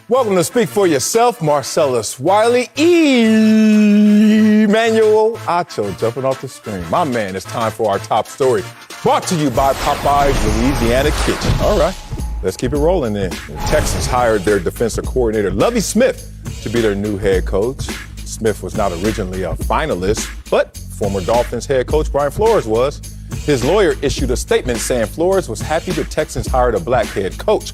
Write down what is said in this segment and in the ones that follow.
Welcome to Speak for Yourself, Marcellus Wiley, Emmanuel Acho, jumping off the screen. My man, it's time for our top story. Brought to you by Popeye's Louisiana Kitchen. All right, let's keep it rolling then. The Texans hired their defensive coordinator, Lovie Smith, to be their new head coach. Smith was not originally a finalist, but former Dolphins head coach Brian Flores was. His lawyer issued a statement saying Flores was happy the Texans hired a black head coach,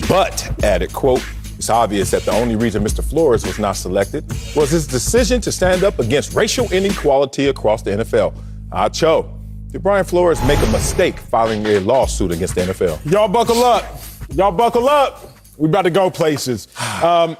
but added, quote, "It's obvious that the only reason Mr. Flores was not selected was his decision to stand up against racial inequality across the NFL." Acho, did Brian Flores make a mistake filing a lawsuit against the NFL? Y'all buckle up. Y'all buckle up. We about to go places.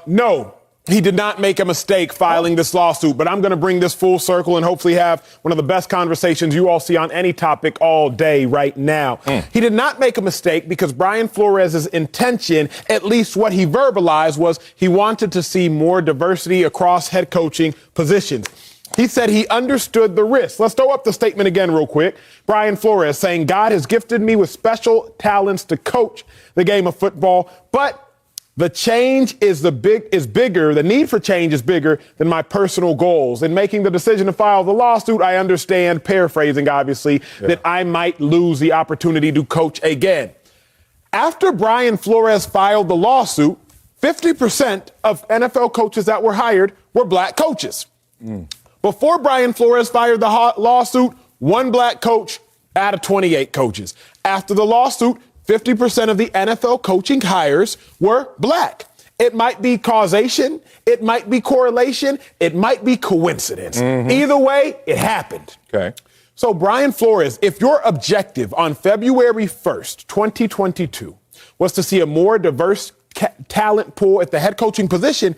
No, he did not make a mistake filing this lawsuit, but I'm going to bring this full circle and hopefully have one of the best conversations you all see on any topic all day right now. He did not make a mistake because Brian Flores' intention, at least what he verbalized, was he wanted to see more diversity across head coaching positions. He said he understood the risk. Let's throw up the statement again real quick. Brian Flores saying, "God has gifted me with special talents to coach the game of football, but the change is bigger. The need for change is bigger than my personal goals. In making the decision to file the lawsuit, I understand," paraphrasing obviously, "that I might lose the opportunity to coach again." After Brian Flores filed the lawsuit, 50% of NFL coaches that were hired were black coaches. Before Brian Flores fired the lawsuit, one black coach out of 28 coaches. After the lawsuit, 50% of the NFL coaching hires were black. It might be causation. It might be correlation. It might be coincidence. Either way, it happened. Okay. So Brian Flores, if your objective on February 1st, 2022, was to see a more diverse talent pool at the head coaching position,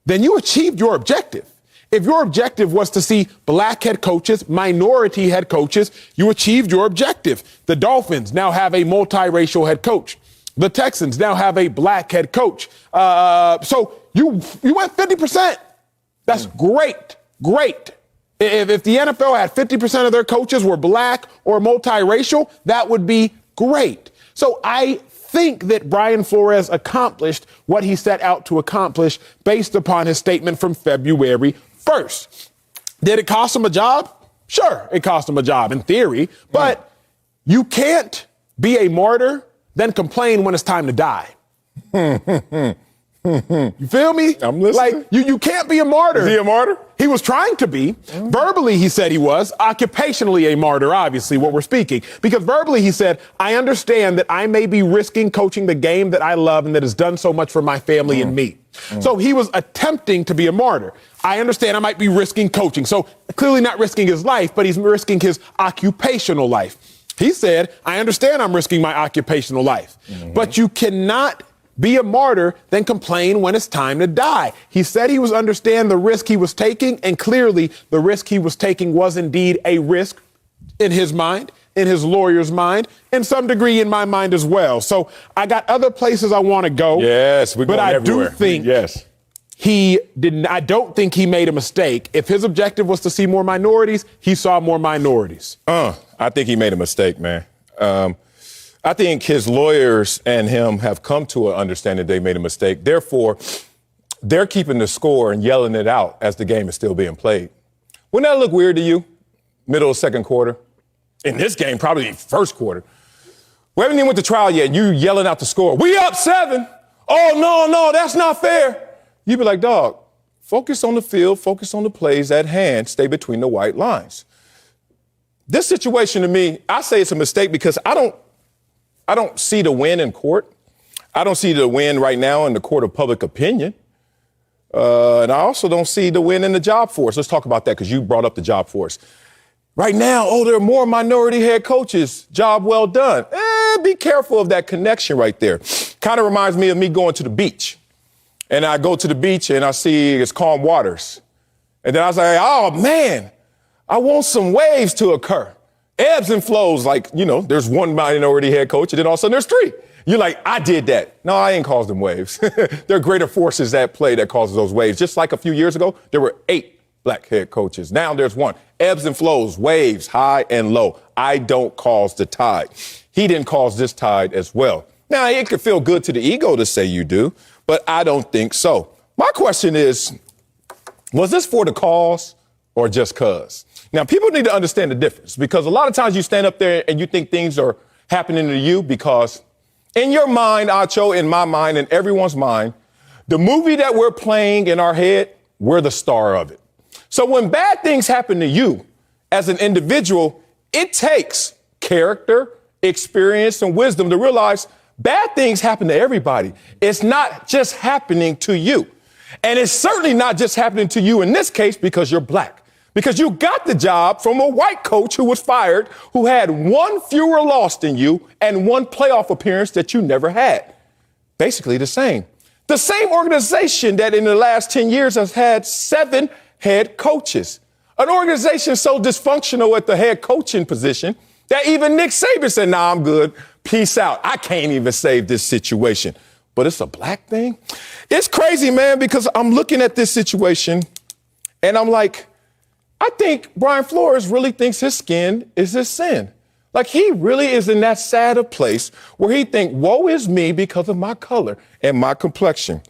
then you achieved your objective. If your objective was to see black head coaches, minority head coaches, you achieved your objective. The Dolphins now have a multiracial head coach. The Texans now have a black head coach. So you went 50%. That's great. If the NFL had 50% of their coaches were black or multiracial, that would be great. So I think that Brian Flores accomplished what he set out to accomplish based upon his statement from February 1st. Did it cost him a job? Sure, it cost him a job in theory, but you can't be a martyr, then complain when it's time to die. You feel me? I'm listening. Like, you can't be a martyr. Is he a martyr? He was trying to be. Verbally, he said he was. Occupationally a martyr, obviously, what we're speaking. Because verbally, he said, I understand that I may be risking coaching the game that I love and that has done so much for my family and me. So he was attempting to be a martyr. I understand I might be risking coaching. So clearly not risking his life, but he's risking his occupational life. He said, I understand I'm risking my occupational life, but you cannot be a martyr, then complain when it's time to die. He said he was understand the risk he was taking, and clearly the risk he was taking was indeed a risk in his mind, in his lawyer's mind, in some degree in my mind as well. So I got other places I want to go. Yes, we're going everywhere. But I do think he didn't. I don't think he made a mistake. If his objective was to see more minorities, he saw more minorities. I think he made a mistake, man. I think his lawyers and him have come to an understanding they made a mistake. Therefore, they're keeping the score and yelling it out as the game is still being played. Wouldn't that look weird to you? Middle of second quarter. In this game, probably first quarter. We haven't even went to trial yet, and you yelling out the score. We up 7. Oh, no, that's not fair. You'd be like, dog, focus on the field, focus on the plays at hand, stay between the white lines. This situation to me, I say it's a mistake because I don't see the win in court. I don't see the win right now in the court of public opinion. And I also don't see the win in the job force. Let's talk about that because you brought up the job force. Right now, there are more minority head coaches. Job well done. Be careful of that connection right there. Kind of reminds me of me going to the beach. And I go to the beach and I see it's calm waters. And then I was like, oh, man, I want some waves to occur. Ebbs and flows, like, there's one minority head coach and then all of a sudden there's 3. You're like, I did that. No, I ain't caused them waves. There are greater forces at play that causes those waves. Just like a few years ago, there were 8 black head coaches. Now there's 1. Ebbs and flows, waves, high and low. I don't cause the tide. He didn't cause this tide as well. Now, it could feel good to the ego to say you do, but I don't think so. My question is, was this for the cause or just cause? Now, people need to understand the difference because a lot of times you stand up there and you think things are happening to you because in your mind, Acho, in my mind, in everyone's mind, the movie that we're playing in our head, we're the star of it. So when bad things happen to you as an individual, it takes character, experience, and wisdom to realize bad things happen to everybody. It's not just happening to you. And it's certainly not just happening to you in this case because you're black. Because you got the job from a white coach who was fired, who had one fewer loss than you and one playoff appearance that you never had. Basically the same. The same organization that in the last 10 years has had 7 head coaches. An organization so dysfunctional at the head coaching position that even Nick Saban said, nah, I'm good. Peace out. I can't even save this situation. But it's a black thing. It's crazy, man, because I'm looking at this situation and I'm like, I think Brian Flores really thinks his skin is his sin. Like he really is in that sad of place where he think, woe is me because of my color and my complexion.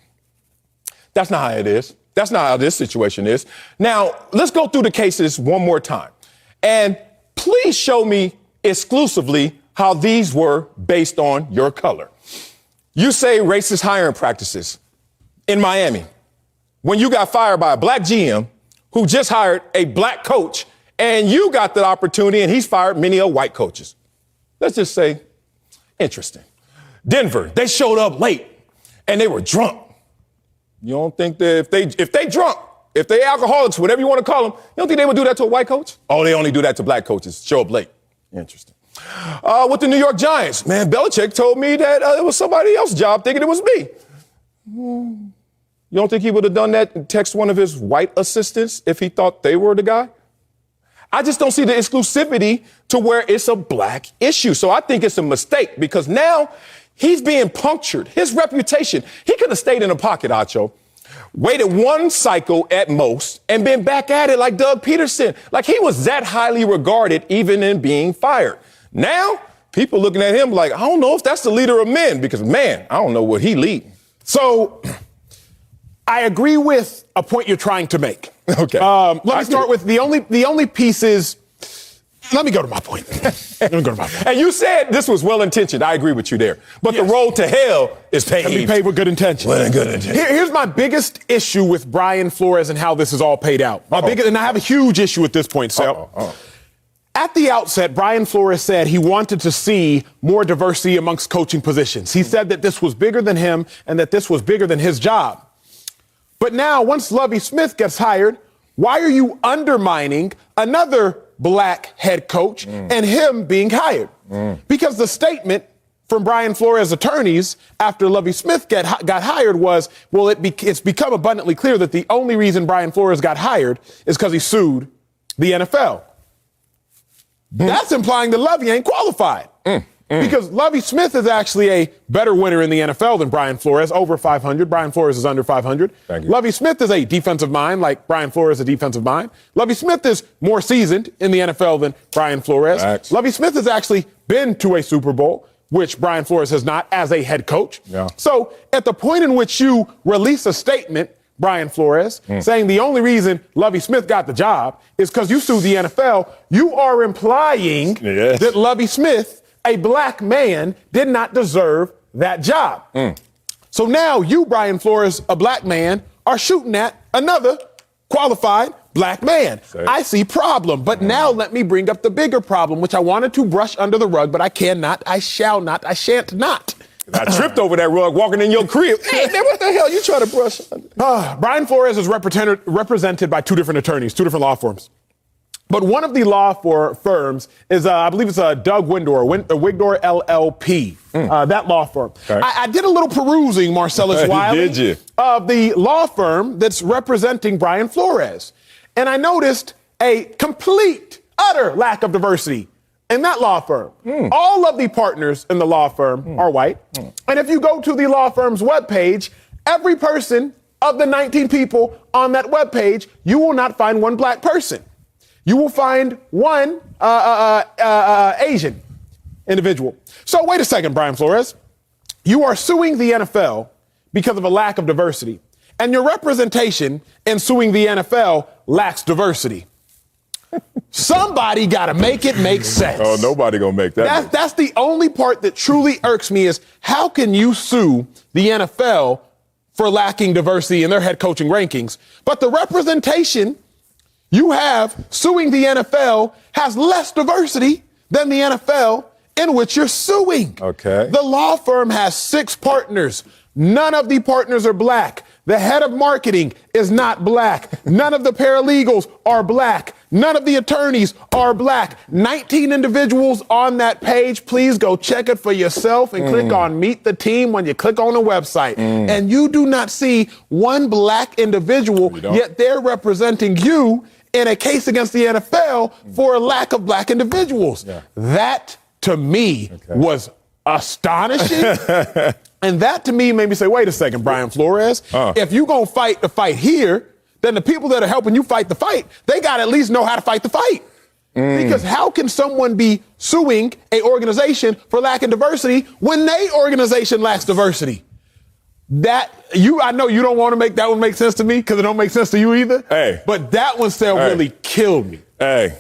That's not how it is. That's not how this situation is. Now, let's go through the cases one more time. And please show me exclusively how these were based on your color. You say racist hiring practices in Miami when you got fired by a black GM who just hired a black coach and you got the opportunity and he's fired many of white coaches. Let's just say, interesting. Denver, they showed up late and they were drunk. You don't think that if they drunk, if they alcoholics, whatever you want to call them, you don't think they would do that to a white coach? Oh, they only do that to black coaches, show up late. Interesting. With the New York Giants, man, Belichick told me that it was somebody else's job thinking it was me. You don't think he would have done that and text one of his white assistants if he thought they were the guy? I just don't see the exclusivity to where it's a black issue. So I think it's a mistake because now he's being punctured. His reputation, he could have stayed in the pocket, Acho, waited one cycle at most and been back at it like Doug Peterson. Like he was that highly regarded even in being fired. Now people looking at him like, I don't know if that's the leader of men because, man, I don't know what he lead. So I agree with a point you're trying to make. Okay. Let me start with the only piece is, let me go to my point. And you said this was well-intentioned. I agree with you there. But yes, the road to hell is paved. Can be paved with good intention. With good intention. Here's my biggest issue with Brian Flores and how this is all paid out. And I have a huge issue at this point, Sal. At the outset, Brian Flores said he wanted to see more diversity amongst coaching positions. He said that this was bigger than him and that this was bigger than his job. But now, once Lovie Smith gets hired, why are you undermining another black head coach and him being hired? Because the statement from Brian Flores' attorneys after Lovie Smith got hired was, well, it's become abundantly clear that the only reason Brian Flores got hired is because he sued the NFL. That's implying that Lovie ain't qualified. Because Lovie Smith is actually a better winner in the NFL than Brian Flores, over 500. Brian Flores is under 500. Lovie Smith is a defensive mind, like Brian Flores is a defensive mind. Lovie Smith is more seasoned in the NFL than Brian Flores. Lovie Smith has actually been to a Super Bowl, which Brian Flores has not, as a head coach. So at the point in which you release a statement, Brian Flores, saying the only reason Lovie Smith got the job is because you sued the NFL, you are implying that Lovie Smith, a black man, did not deserve that job. So now you, Brian Flores, a black man, are shooting at another qualified black man. I see problem. But now let me bring up the bigger problem, which I wanted to brush under the rug, but I cannot, I shall not, I shan't not. I tripped over that rug walking in your crib. Hey, man, what the hell you trying to brush under? Brian Flores is represented by 2 different attorneys, 2 different law firms. But one of the law firms is, I believe it's Doug Wigdor LLP, that law firm. I did a little perusing, Marcellus Wiley, Did you? Of the law firm that's representing Brian Flores. And I noticed a complete, utter lack of diversity in that law firm. All of the partners in the law firm are white. And if you go to the law firm's webpage, every person of the 19 people on that webpage, you will not find one black person. You will find one Asian individual. So wait a second, Brian Flores. You are suing the NFL because of a lack of diversity, and your representation in suing the NFL lacks diversity. Somebody got to make it make sense. Oh, nobody gonna make that. That's the only part that truly irks me is how can you sue the NFL for lacking diversity in their head coaching rankings, but the representation you have suing the NFL has less diversity than the NFL in which you're suing. Okay. The law firm has 6 partners. None of the partners are black. The head of marketing is not black. None of the paralegals are black. None of the attorneys are black. 19 individuals on that page. Please go check it for yourself and click on Meet the Team when you click on the website. And you do not see one black individual, yet they're representing you in a case against the NFL for a lack of black individuals. Yeah. That, to me, was astonishing. And that, to me, made me say, wait a second, Brian Flores. If you're going to fight the fight here, then the people that are helping you fight the fight, they got to at least know how to fight the fight. Because how can someone be suing a organization for lacking diversity when they organization lacks diversity? I know you don't want to make that one make sense to me because it don't make sense to you either. Hey. But that one still really killed me. Hey.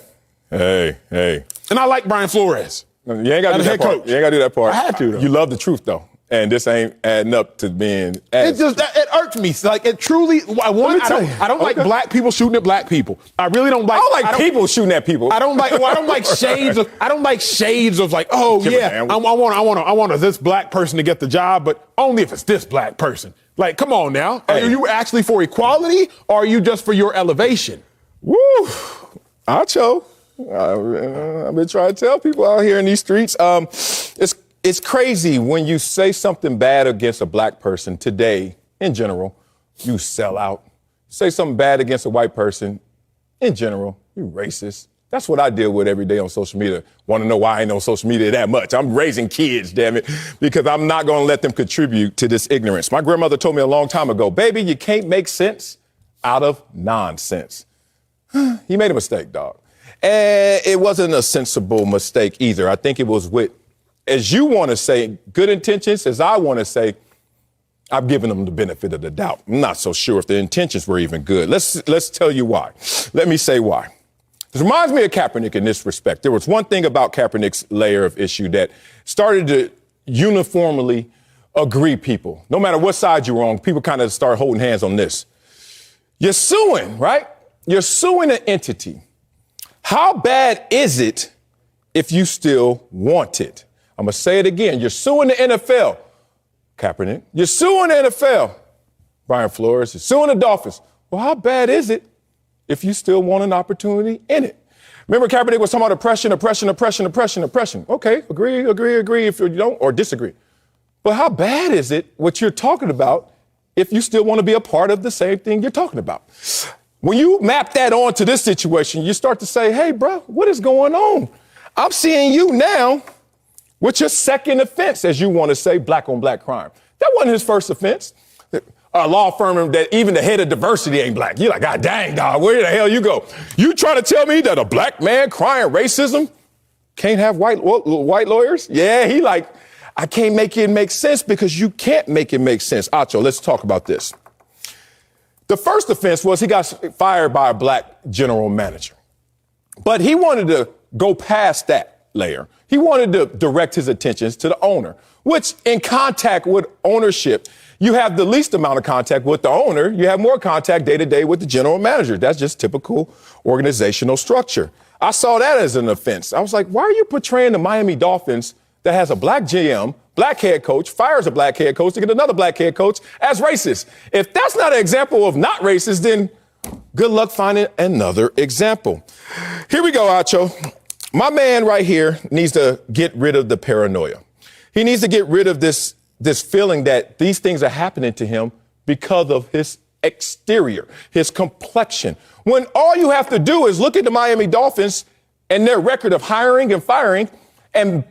And I like Brian Flores. You ain't got to do that part. You ain't got to do that part. I had to, though. You love the truth, though. And this ain't adding up to being. It irked me. Like, it truly. I don't like black people shooting at black people. I really don't like. I don't like people shooting at people. I don't like shades of. I don't like shades of like. Oh yeah, I want this black person to get the job, but only if it's this black person. Like, come on now. Are you actually for equality, or are you just for your elevation? Woo, Acho. I've been trying to tell people out here in these streets. It's crazy when you say something bad against a black person today, in general, you sell out. Say something bad against a white person, in general, you racist. That's what I deal with every day on social media. Want to know why I ain't on social media that much? I'm raising kids, damn it, because I'm not going to let them contribute to this ignorance. My grandmother told me a long time ago, baby, you can't make sense out of nonsense. He made a mistake, dog. And it wasn't a sensible mistake either. I think it was with, as you want to say, good intentions, as I want to say, I've given them the benefit of the doubt. I'm not so sure if the intentions were even good. Let's tell you why. Let me say why. This reminds me of Kaepernick in this respect. There was one thing about Kaepernick's layer of issue that started to uniformly agree people. No matter what side you're on, people kind of start holding hands on this. You're suing, right? You're suing an entity. How bad is it if you still want it? I'm going to say it again. You're suing the NFL, Kaepernick. You're suing the NFL, Brian Flores. You're suing the Dolphins. Well, how bad is it if you still want an opportunity in it? Remember Kaepernick was talking about oppression. Okay, agree if you don't, or disagree. But how bad is it what you're talking about if you still want to be a part of the same thing you're talking about? When you map that onto this situation, you start to say, hey, bro, what is going on? I'm seeing you now with your second offense, as you want to say, black on black crime. That wasn't his first offense. A law firm that even the head of diversity ain't black. You're like, God dang, dog, where the hell you go? You trying to tell me that a black man crying racism can't have white lawyers? Yeah, he like, I can't make it make sense because you can't make it make sense. Acho, let's talk about this. The first offense was he got fired by a black general manager. But he wanted to go past that layer. He wanted to direct his attentions to the owner, which in contact with ownership, you have the least amount of contact with the owner. You have more contact day to day with the general manager. That's just typical organizational structure. I saw that as an offense. I was like, why are you portraying the Miami Dolphins that has a black GM, black head coach, fires a black head coach to get another black head coach as racist? If that's not an example of not racist, then good luck finding another example. Here we go, Acho. My man right here needs to get rid of the paranoia. He needs to get rid of this feeling that these things are happening to him because of his exterior, his complexion. When all you have to do is look at the Miami Dolphins and their record of hiring and firing and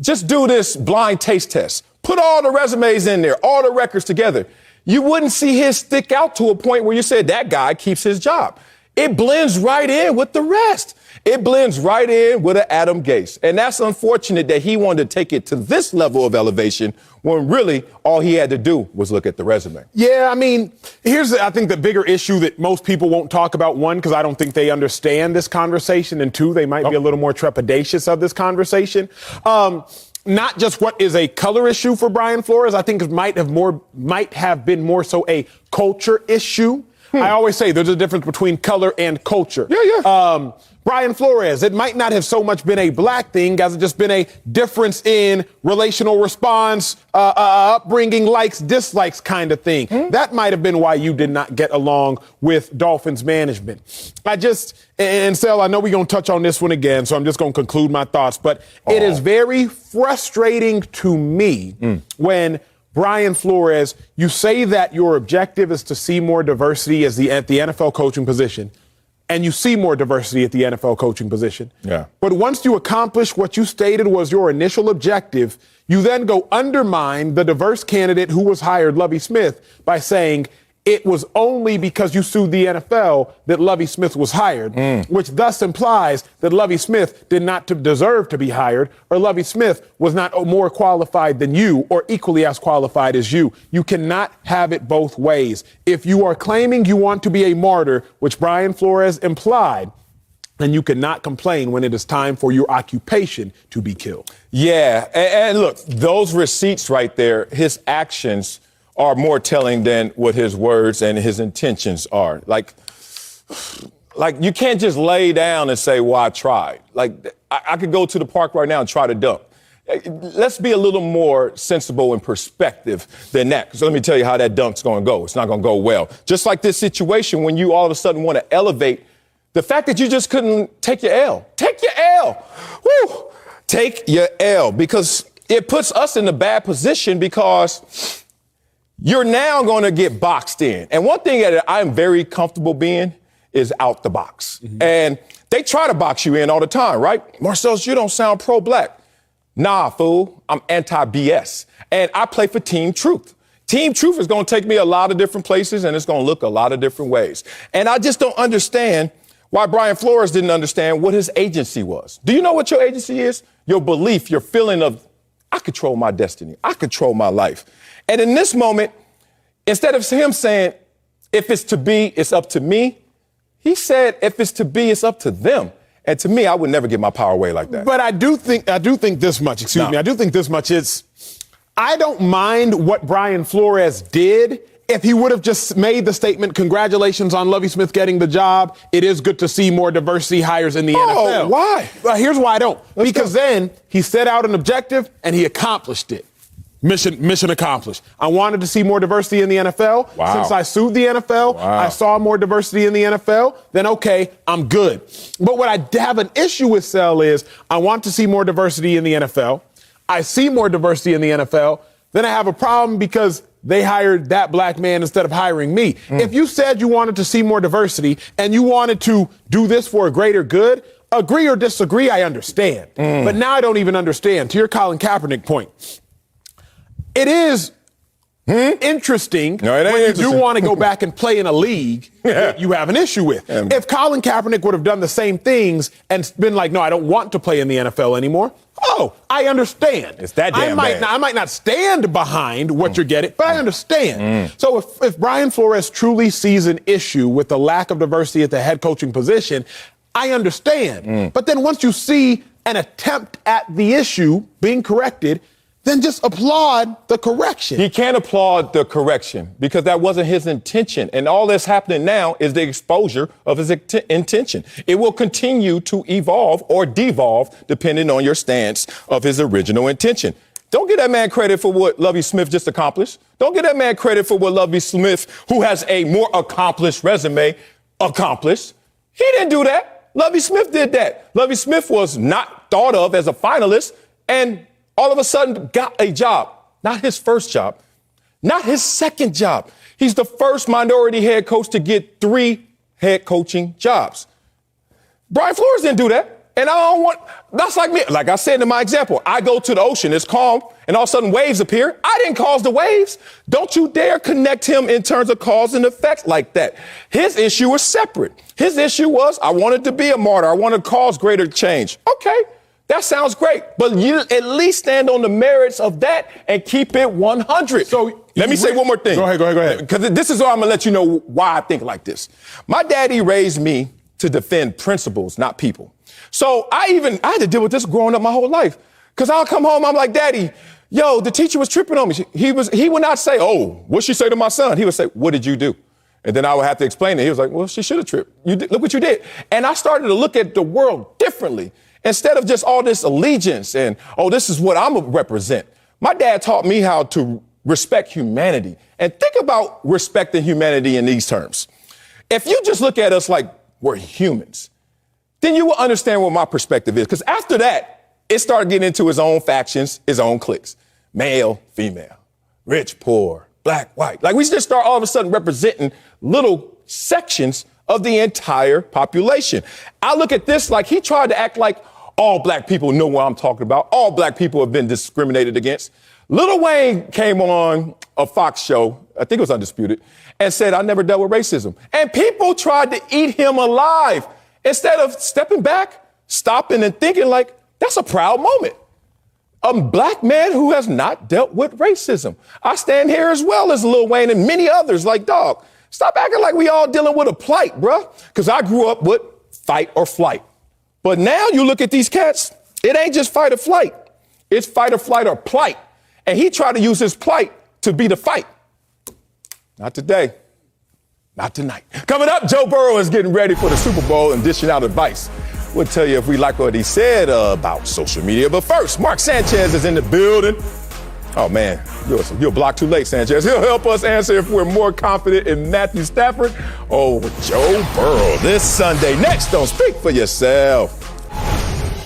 just do this blind taste test. Put all the resumes in there, all the records together. You wouldn't see his stick out to a point where you said that guy keeps his job. It blends right in with the rest. It blends right in with an Adam Gase. And that's unfortunate that he wanted to take it to this level of elevation when really all he had to do was look at the resume. Yeah, I mean, I think, the bigger issue that most people won't talk about. One, because I don't think they understand this conversation. And two, they might be a little more trepidatious of this conversation. Not just what is a color issue for Brian Flores. I think it might have been more so a culture issue. I always say there's a difference between color and culture. Yeah. Brian Flores, it might not have so much been a black thing as it just been a difference in relational response, upbringing, likes, dislikes kind of thing. That might have been why you did not get along with Dolphins management. And Sel, I know we're going to touch on this one again, so I'm just going to conclude my thoughts, but it is very frustrating to me when Brian Flores, you say that your objective is to see more diversity at the NFL coaching position, and you see more diversity at the NFL coaching position. Yeah. But once you accomplish what you stated was your initial objective, you then go undermine the diverse candidate who was hired, Lovie Smith, by saying it was only because you sued the NFL that Lovie Smith was hired, which thus implies that Lovie Smith did not deserve to be hired, or Lovie Smith was not more qualified than you or equally as qualified as you. You cannot have it both ways. If you are claiming you want to be a martyr, which Brian Flores implied, then you cannot complain when it is time for your occupation to be killed. Yeah, and look, those receipts right there, his actions are more telling than what his words and his intentions are. Like you can't just lay down and say, well, I tried. Like, I could go to the park right now and try to dunk. Let's be a little more sensible in perspective than that. So let me tell you how that dunk's going to go. It's not going to go well. Just like this situation when you all of a sudden want to elevate the fact that you just couldn't take your L. Take your L. Woo! Take your L, because it puts us in a bad position because you're now going to get boxed in. And one thing that I'm very comfortable being is out the box. And they try to box you in all the time, right? Marcel, you don't sound pro-black. Nah, fool, I'm anti-BS. And I play for Team Truth. Team Truth is going to take me a lot of different places, and it's going to look a lot of different ways. And I just don't understand why Brian Flores didn't understand what his agency was. Do you know what your agency is? Your belief, your feeling of, I control my destiny. I control my life. And in this moment, instead of him saying, if it's to be, it's up to me, he said, if it's to be, it's up to them. And to me, I would never give my power away like that. But I do think this much, I do think this much is, I don't mind what Brian Flores did if he would have just made the statement, congratulations on Lovie Smith getting the job. It is good to see more diversity hires in the NFL. Why? Well, here's why I don't. Because then he set out an objective and he accomplished it. Mission accomplished. I wanted to see more diversity in the NFL. Wow. Since I sued the NFL, I saw more diversity in the NFL. Then, okay, I'm good. But what I have an issue with, Sel, is I want to see more diversity in the NFL. I see more diversity in the NFL. Then I have a problem because they hired that black man instead of hiring me. If you said you wanted to see more diversity and you wanted to do this for a greater good, agree or disagree, I understand. But now I don't even understand. To your Colin Kaepernick point, it is interesting when you do want to go back and play in a league that you have an issue with. If Colin Kaepernick would have done the same things and been like, no, I don't want to play in the NFL anymore, I understand. It's that damn bad. I might not stand behind what you're getting, but I understand. So if Brian Flores truly sees an issue with the lack of diversity at the head coaching position, I understand. But then once you see an attempt at the issue being corrected, then just applaud the correction. He can't applaud the correction because that wasn't his intention. And all that's happening now is the exposure of his intention. It will continue to evolve or devolve depending on your stance of his original intention. Don't give that man credit for what Lovie Smith just accomplished. Don't give that man credit for what Lovie Smith, who has a more accomplished resume, accomplished. He didn't do that. Lovie Smith did that. Lovie Smith was not thought of as a finalist and all of a sudden got a job. Not his first job, not his second job. He's the first minority head coach to get 3 head coaching jobs. Brian Flores didn't do that. And that's like me. Like I said in my example, I go to the ocean, it's calm, and all of a sudden waves appear. I didn't cause the waves. Don't you dare connect him in terms of cause and effect like that. His issue was separate. His issue was, I wanted to be a martyr. I wanted to cause greater change. Okay. That sounds great, but you at least stand on the merits of that and keep it 100. So let me say one more thing. Go ahead. Because this is all I'm going to let you know why I think like this. My daddy raised me to defend principles, not people. So I had to deal with this growing up my whole life. Because I'll come home, I'm like, Daddy, yo, the teacher was tripping on me. He would not say, oh, what'd she say to my son? He would say, what did you do? And then I would have to explain it. He was like, well, she should have tripped. Look what you did. And I started to look at the world differently. Instead of just all this allegiance and, oh, this is what I'm going to represent. My dad taught me how to respect humanity. And think about respecting humanity in these terms. If you just look at us like we're humans, then you will understand what my perspective is. Because after that, it started getting into his own factions, his own cliques. Male, female, rich, poor, black, white. Like we just start all of a sudden representing little sections of the entire population. I look at this like he tried to act like all black people know what I'm talking about. All black people have been discriminated against. Lil Wayne came on a Fox show, I think it was Undisputed, and said, I never dealt with racism. And people tried to eat him alive instead of stepping back, stopping and thinking like, that's a proud moment. A black man who has not dealt with racism. I stand here as well as Lil Wayne and many others like, dog, stop acting like we all dealing with a plight, bruh. Because I grew up with fight or flight. But now you look at these cats, it ain't just fight or flight. It's fight or flight or plight. And he tried to use his plight to be the fight. Not today. Not tonight. Coming up, Joe Burrow is getting ready for the Super Bowl and dishing out advice. We'll tell you if we like what he said about social media. But first, Mark Sanchez is in the building. Oh, man, you're a block too late, Sanchez. He'll help us answer if we're more confident in Matthew Stafford or Joe Burrow this Sunday. Next on Speak for Yourself.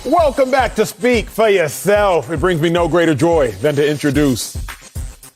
Welcome back to Speak for Yourself. It brings me no greater joy than to introduce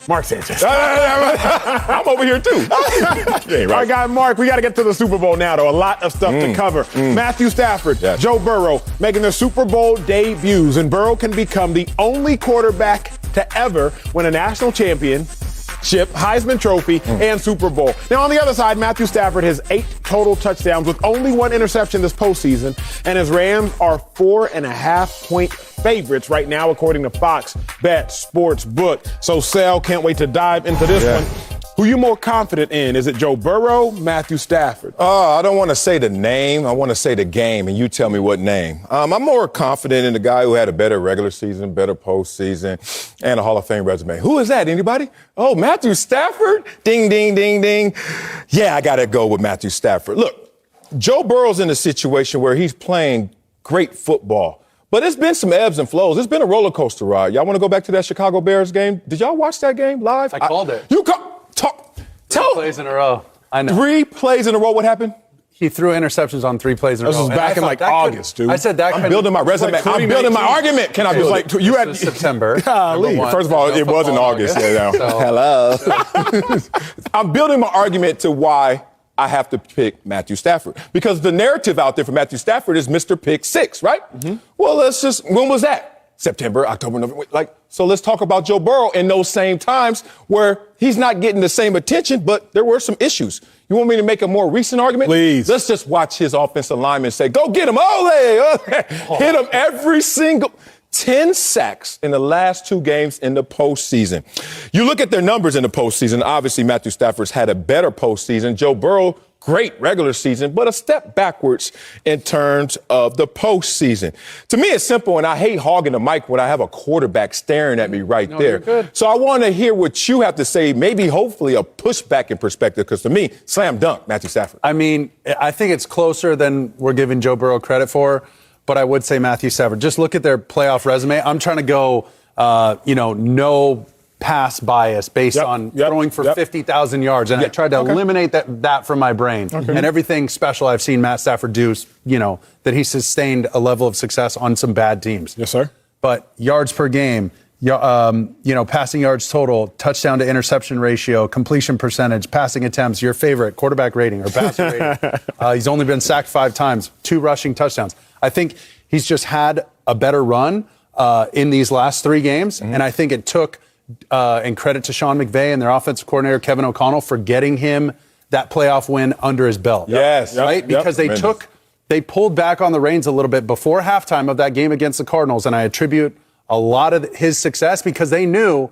Mark Sanchez. I'm over here, too. Right. Our guy, Mark, we got to get to the Super Bowl now, though. A lot of stuff to cover. Matthew Stafford, yes. Joe Burrow making their Super Bowl debuts, and Burrow can become the only quarterback to ever win a national championship, Heisman Trophy, and Super Bowl. Now, on the other side, Matthew Stafford has 8 total touchdowns with only 1 interception this postseason, and his Rams are 4.5-point favorites right now, according to Fox Bet Sportsbook. So, Sal, can't wait to dive into this one. Who you more confident in? Is it Joe Burrow, Matthew Stafford? I don't want to say the name. I want to say the game, and you tell me what name. I'm more confident in the guy who had a better regular season, better postseason, and a Hall of Fame resume. Who is that? Anybody? Oh, Matthew Stafford? Ding, ding, ding, ding. Yeah, I got to go with Matthew Stafford. Look, Joe Burrow's in a situation where he's playing great football. But it's been some ebbs and flows. It's been a roller coaster ride. Y'all want to go back to that Chicago Bears game? Did y'all watch that game live? I called it. Tell 3 plays in a row. I know. 3 plays in a row. What happened? He threw interceptions on 3 plays in a row. This was back in like August, dude. I said that. I'm building my resume. I'm building my argument. Can I build it? You had September. First of all, it was in August. Hello. I'm building my argument to why I have to pick Matthew Stafford. Because the narrative out there for Matthew Stafford is Mr. Pick 6, right? Well, when was that? September, October, November. So let's talk about Joe Burrow in those same times where he's not getting the same attention, but there were some issues. You want me to make a more recent argument? Please. Let's just watch his offensive lineman say, go get him. Ole! Hit him every single 10 sacks in the last 2 games in the postseason. You look at their numbers in the postseason. Obviously, Matthew Stafford's had a better postseason. Joe Burrow, great regular season, but a step backwards in terms of the postseason. To me, it's simple, and I hate hogging the mic when I have a quarterback staring at me right there. You're good. So I want to hear what you have to say, maybe hopefully a pushback in perspective, because to me, slam dunk, Matthew Stafford. I mean, I think it's closer than we're giving Joe Burrow credit for, but I would say Matthew Stafford. Just look at their playoff resume. I'm trying to go, no pass bias based on throwing for 50,000 yards. And I tried to eliminate that from my brain. And everything special I've seen Matt Stafford do, that he sustained a level of success on some bad teams. Yes, sir. But yards per game, passing yards total, touchdown to interception ratio, completion percentage, passing attempts, your favorite, quarterback rating or passer rating. He's only been sacked 5 times, 2 rushing touchdowns. I think he's just had a better run in these last 3 games. And I think it took and credit to Sean McVay and their offensive coordinator, Kevin O'Connell, for getting him that playoff win under his belt. Yes. Right? Because they took they pulled back on the reins a little bit before halftime of that game against the Cardinals, and I attribute a lot of his success because they knew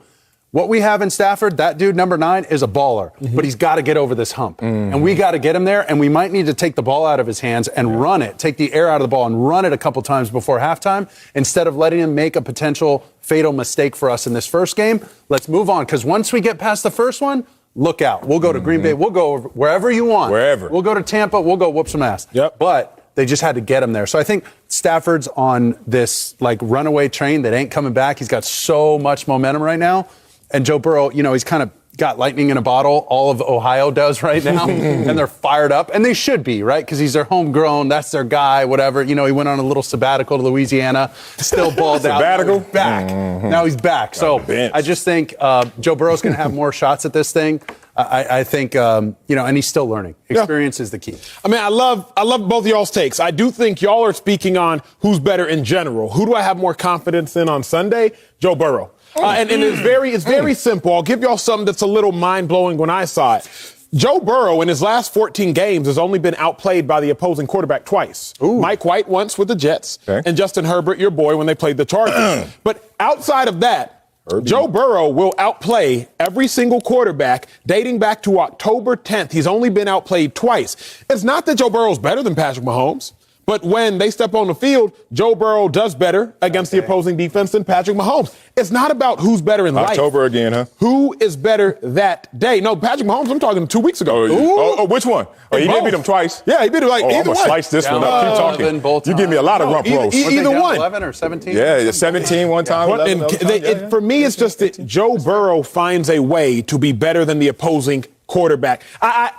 what we have in Stafford, that dude, number 9, is a baller, but he's got to get over this hump. And we got to get him there, and we might need to take the ball out of his hands and run it, take the air out of the ball and run it a couple times before halftime instead of letting him make a potential fatal mistake for us in this first game. Let's move on, because once we get past the first one, look out. We'll go to Green Bay. We'll go wherever you want. Wherever. We'll go to Tampa. We'll go whoop some ass. Yep. But they just had to get him there. So I think Stafford's on this runaway train that ain't coming back. He's got so much momentum right now. And Joe Burrow, he's kind of got lightning in a bottle. All of Ohio does right now. And they're fired up. And they should be, right? Because he's their homegrown. That's their guy, whatever. He went on a little sabbatical to Louisiana. Still balled out. Sabbatical? Now he's back. Now he's back. So I just think Joe Burrow's going to have more shots at this thing. I think, and he's still learning. Experience is the key. I mean, I love both of y'all's takes. I do think y'all are speaking on who's better in general. Who do I have more confidence in on Sunday? Joe Burrow. And it's very simple. I'll give y'all something that's a little mind-blowing when I saw it. Joe Burrow, in his last 14 games, has only been outplayed by the opposing quarterback twice. Ooh. Mike White once with the Jets, and Justin Herbert, your boy, when they played the Chargers. But outside of that, Joe Burrow will outplay every single quarterback dating back to October 10th. He's only been outplayed twice. It's not that Joe Burrow's better than Patrick Mahomes. But when they step on the field, Joe Burrow does better against the opposing defense than Patrick Mahomes. It's not about who's better in life. October again, huh? Who is better that day? No, Patrick Mahomes, I'm talking 2 weeks ago. Which one? Oh, he did beat him twice? Yeah, he beat him I'm either going to one. slice this one up. Keep talking. You give me a lot of rump roast. Either one. 11 or 17? Yeah, 17 one time. 11 for me, it's just that Joe Burrow finds a way to be better than the opposing quarterback.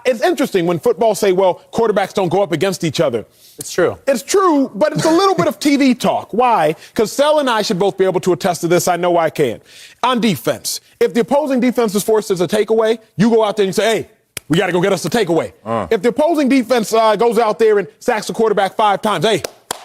It's interesting when football say, well, quarterbacks don't go up against each other. It's true. It's true, but it's a little bit of TV talk. Why? Because Sel and I should both be able to attest to this. I know I can. On defense, if the opposing defense is forced as a takeaway, you go out there and you say, hey, we got to go get us a takeaway. If the opposing defense goes out there and sacks the quarterback 5 times, hey,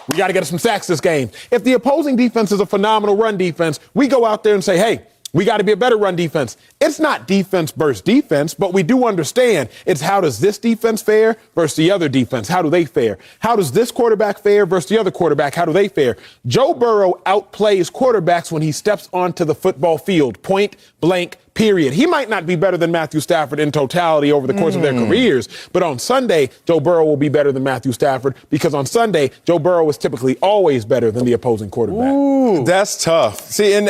we got to get us some sacks this game. If the opposing defense is a phenomenal run defense, we go out there and say, hey, we got to be a better run defense. It's not defense versus defense, but we do understand it's how does this defense fare versus the other defense? How do they fare? How does this quarterback fare versus the other quarterback? How do they fare? Joe Burrow outplays quarterbacks when he steps onto the football field, point blank, period. He might not be better than Matthew Stafford in totality over the course of their careers, but on Sunday, Joe Burrow will be better than Matthew Stafford because on Sunday, Joe Burrow is typically always better than the opposing quarterback. Ooh, that's tough. See, and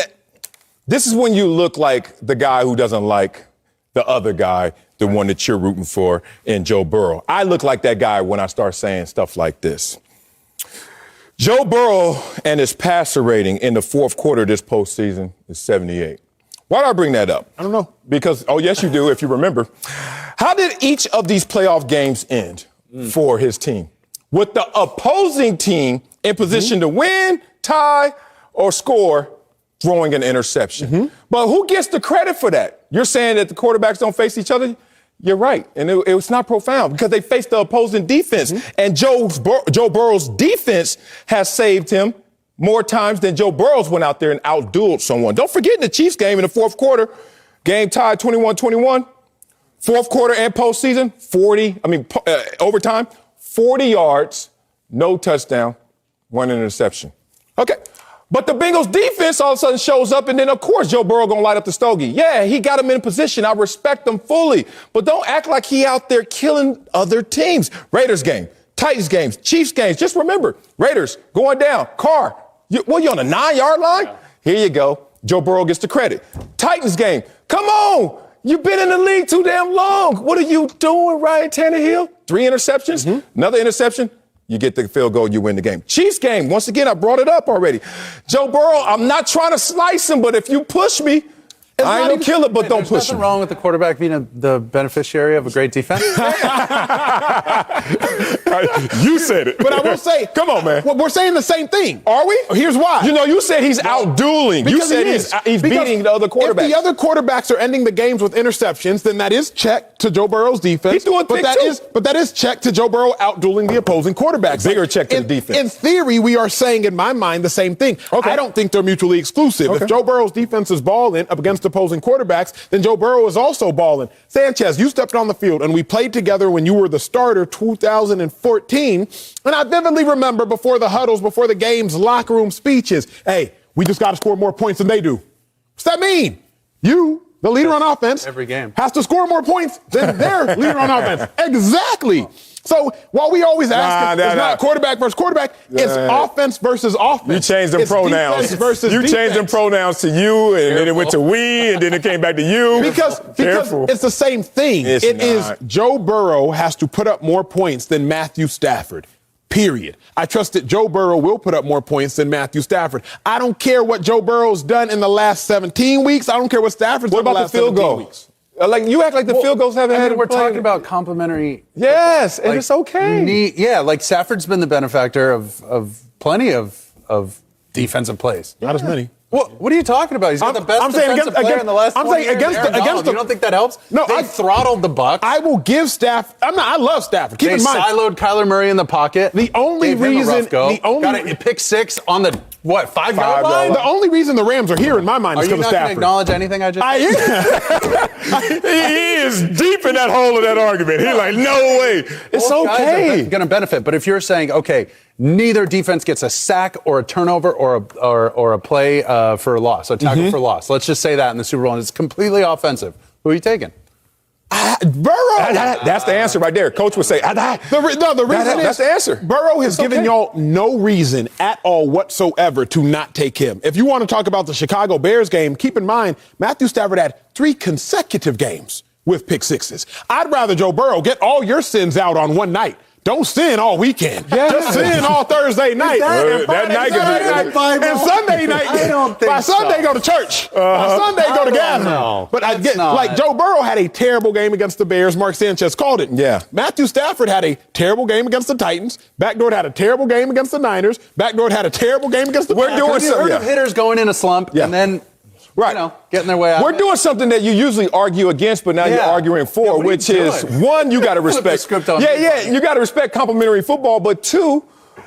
this is when you look like the guy who doesn't like the other guy, the one that you're rooting for in Joe Burrow. I look like that guy when I start saying stuff like this. Joe Burrow and his passer rating in the fourth quarter this postseason is 78. Why do I bring that up? I don't know. Because, oh, yes, you do, if you remember. How did each of these playoff games end for his team? With the opposing team in position to win, tie, or score, throwing an interception. But who gets the credit for that? You're saying that the quarterbacks don't face each other? You're right. And it was not profound because they faced the opposing defense. And Joe Burrow's defense has saved him more times than Joe Burrow's went out there and outdueled someone. Don't forget in the Chiefs game in the fourth quarter, game tied 21-21, fourth quarter and postseason, overtime, 40 yards, no touchdown, 1 interception. Okay. But the Bengals defense all of a sudden shows up, and then, of course, Joe Burrow going to light up the stogie. Yeah, he got him in position. I respect him fully. But don't act like he out there killing other teams. Raiders game, Titans games, Chiefs games. Just remember, Raiders going down. Carr, you on the 9-yard line? Yeah. Here you go. Joe Burrow gets the credit. Titans game, come on. You've been in the league too damn long. What are you doing, Ryan Tannehill? 3 interceptions, another interception. You get the field goal, you win the game. Chiefs game, once again, I brought it up already. Joe Burrow, I'm not trying to slice him, but if you push me, I ain't gonna kill it, but don't push him. There's nothing wrong with the quarterback being the beneficiary of a great defense. You said it. But I will say, come on, man. We're saying the same thing. Are we? Here's why. You said he's outdueling. You said he's beating the other quarterbacks. If the other quarterbacks are ending the games with interceptions, then that is check to Joe Burrow's defense. He's doing but that is check to Joe Burrow outdueling the opposing quarterbacks. Bigger check to the defense. In theory, we are saying, in my mind, the same thing. Okay. I don't think they're mutually exclusive. Okay. If Joe Burrow's defense is balling up against the opposing quarterbacks, then Joe Burrow is also balling. Sanchez, you stepped on the field, and we played together when you were the starter 2014. And I vividly remember before the huddles, before the games, locker room speeches, hey, we just got to score more points than they do. What's that mean? You, the leader on offense, every game has to score more points than their leader on offense. Exactly. So while we always ask, it's not quarterback versus quarterback, it's offense versus offense. You changed them pronouns. You changed them pronouns to you, and then it went to we, and then it came back to you. Because it's the same thing. It is Joe Burrow has to put up more points than Matthew Stafford. Period. I trust that Joe Burrow will put up more points than Matthew Stafford. I don't care what Joe Burrow's done in the last 17 weeks. I don't care what Stafford's done in the last 17 weeks. Like, you act like the field goals haven't had. We're talking about complimentary. Yes, and it's okay. Like Stafford's been the benefactor of plenty of defensive plays. Not as many. What are you talking about? He's got the best defensive player in the last 20 years. You don't think that helps? No, they throttled the Bucs. I will give Stafford. I love Stafford. Keep in mind, siloed Kyler Murray in the pocket. The only reason, got a pick six on the 5-yard line. The only reason the Rams are here in my mind is because of Stafford. Are you not going to acknowledge anything I just said? He is deep in that hole of that argument. He's like, no way. It's okay. Going to benefit. But if you're saying, okay, neither defense gets a sack or a turnover or a play for a loss, a tackle for loss. Let's just say that in the Super Bowl, and it's completely offensive. Who are you taking? Burrow. That's the answer right there. Coach would say, the reason that's the answer. Burrow has given y'all no reason at all whatsoever to not take him. If you want to talk about the Chicago Bears game, keep in mind, Matthew Stafford had 3 consecutive games with pick sixes. I'd rather Joe Burrow get all your sins out on one night. Don't sin all weekend. Just sin all Thursday night. That night and Sunday night. I don't think by Sunday, go to church. By Sunday, go to gathering. But I get like Joe Burrow had a terrible game against the Bears. Mark Sanchez called it. Yeah. Matthew Stafford had a terrible game against the Titans. Backdoor had a terrible game against the Niners. Backdoor had a terrible game against the Packers. We're doing some hitters going in a slump and then getting their way out. We're doing something that you usually argue against, but now you're arguing for, which is, one, you got to respect. You got to respect complimentary football. But two,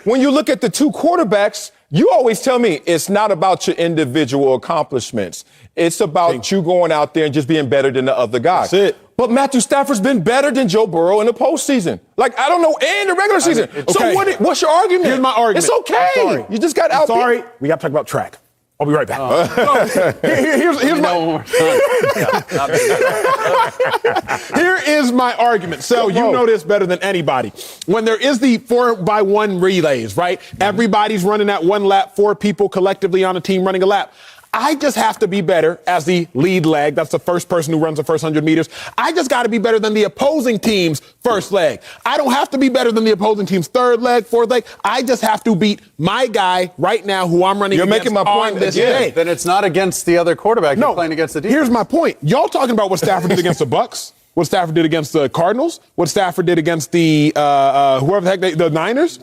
when you look at the two quarterbacks, you always tell me it's not about your individual accomplishments. It's about you going out there and just being better than the other guy. That's it. But Matthew Stafford's been better than Joe Burrow in the postseason. Like, I don't know, and the regular season. So what's your argument? Here's my argument. It's okay. You just got out. Sorry, we got to talk about track. I'll be right back. Here is my argument. So you know this better than anybody. When there is the 4x1 relays, right? Everybody's running that one lap, 4 people collectively on a team running a lap. I just have to be better as the lead leg. That's the first person who runs the first 100 meters. I just got to be better than the opposing team's first leg. I don't have to be better than the opposing team's third leg, fourth leg. I just have to beat my guy right now who I'm running against. You're making my point this day. Then it's not agast the other quarterback. You're playing against the defense. Here's my point. Y'all talking about what Stafford did against the Bucs, what Stafford did against the Cardinals, what Stafford did against the whoever the heck the Niners.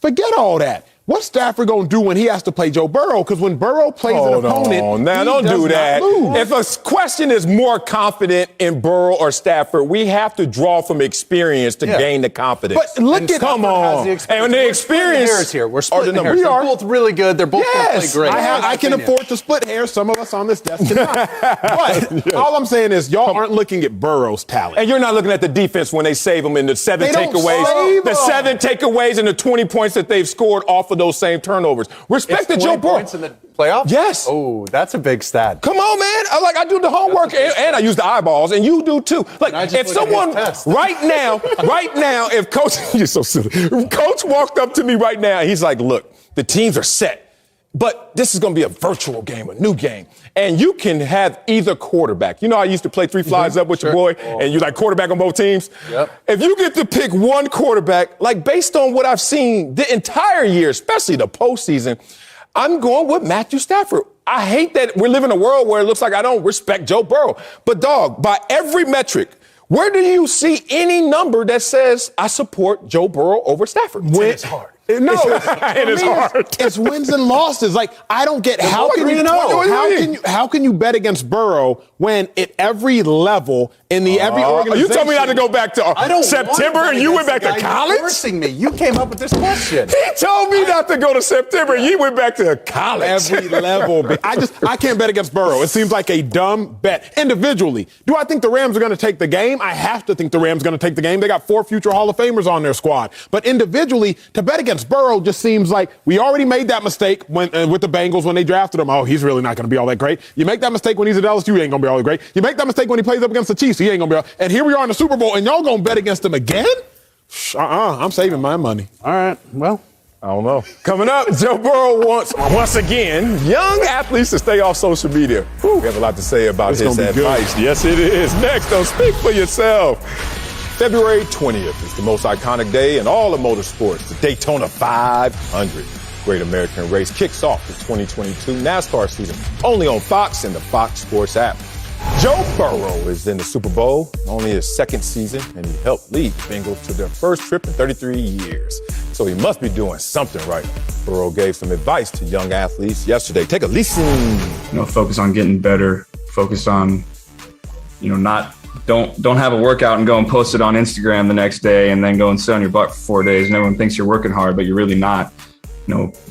Forget all that. What's Stafford going to do when he has to play Joe Burrow? Because when Burrow plays an opponent, now don't do that. If a question is more confident in Burrow or Stafford, we have to draw from experience to gain the confidence. But look at come on. And the experience here. We're splitting hairs. They're both really good. They're both going to play great. I can afford to split hairs. Some of us on this desk cannot. But all I'm saying is y'all aren't looking at Burrow's talent. And you're not looking at the defense when they save them in the 7 takeaways. The 7 takeaways and the 20 points that they've scored off of those same turnovers. Respect the Joe Burrow. Points in the playoffs? Yes. Oh, that's a big stat. Come on, man. I do the homework and I use the eyeballs, and you do too. Like, if someone right now, if Coach, you're so silly. If Coach walked up to me right now, he's like, look, the teams are set. But this is going to be a virtual game, a new game. And you can have either quarterback. You know, I used to play 3 flies up with your boy, and you like quarterback on both teams? Yep. If you get to pick one quarterback, like based on what I've seen the entire year, especially the postseason, I'm going with Matthew Stafford. I hate that we're living in a world where it looks like I don't respect Joe Burrow. But, dog, by every metric, where do you see any number that says I support Joe Burrow over Stafford? It's hard. No, in his heart. It's wins and losses. Like, I don't get how can you bet against Burrow when at every level in every organization? You told me not to go back to September, and you went back to college. Forcing me. You came up with this question. He told me not to go to September, and you went back to college. Every level. I can't bet against Burrow. It seems like a dumb bet. Individually, do I think the Rams are going to take the game? I have to think the Rams are going to take the game. They got 4 future Hall of Famers on their squad. But individually, to bet against Burrow just seems like we already made that mistake with the Bengals when they drafted him. Oh, he's really not going to be all that great. You make that mistake when he's at LSU, he ain't going to be all that great. You make that mistake when he plays up against the Chiefs, he ain't going to be all. And here we are in the Super Bowl, and y'all going to bet against him again? I'm saving my money. All right, well. I don't know. Coming up, Joe Burrow wants, once again, young athletes to stay off social media. Whew, we have a lot to say about his advice. Good. Yes, it is. Next on Speak for Yourself. February 20th is the most iconic day in all of motorsports, the Daytona 500. Great American Race kicks off the 2022 NASCAR season, only on Fox and the Fox Sports app. Joe Burrow is in the Super Bowl, only his second season, and he helped lead Bengals to their first trip in 33 years. So he must be doing something right. Burrow gave some advice to young athletes yesterday. Take a listen. Focus on getting better. Focus on, don't have a workout and go and post it on Instagram the next day and then go and sit on your butt for 4 days and everyone thinks you're working hard, but you're really not.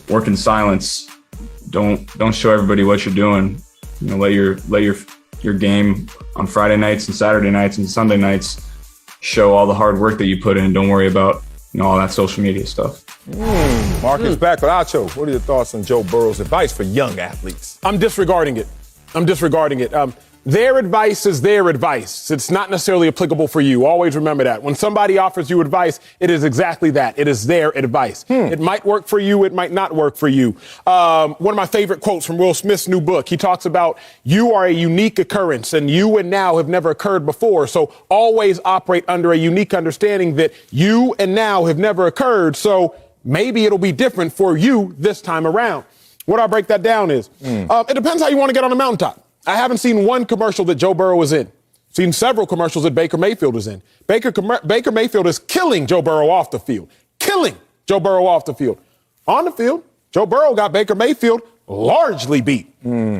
Work in silence. Don't show everybody what you're doing. Let your game on Friday nights and Saturday nights and Sunday nights show all the hard work that you put in. Don't worry about all that social media stuff. Marcus back with Acho. What are your thoughts on Joe Burrow's advice for young athletes? I'm disregarding it. Their advice is their advice. It's not necessarily applicable for you. Always remember that. When somebody offers you advice, it is exactly that. It is their advice. It might work for you. It might not work for you. One of my favorite quotes from Will Smith's new book, he talks about you are a unique occurrence and you and now have never occurred before. So always operate under a unique understanding that you and now have never occurred. So maybe it'll be different for you this time around. What I break that down is, it depends how you want to get on the mountaintop. I haven't seen one commercial that Joe Burrow is in. Seen several commercials that Baker Mayfield is in. Baker Mayfield is killing Joe Burrow off the field. Killing Joe Burrow off the field. On the field, Joe Burrow got Baker Mayfield largely beat.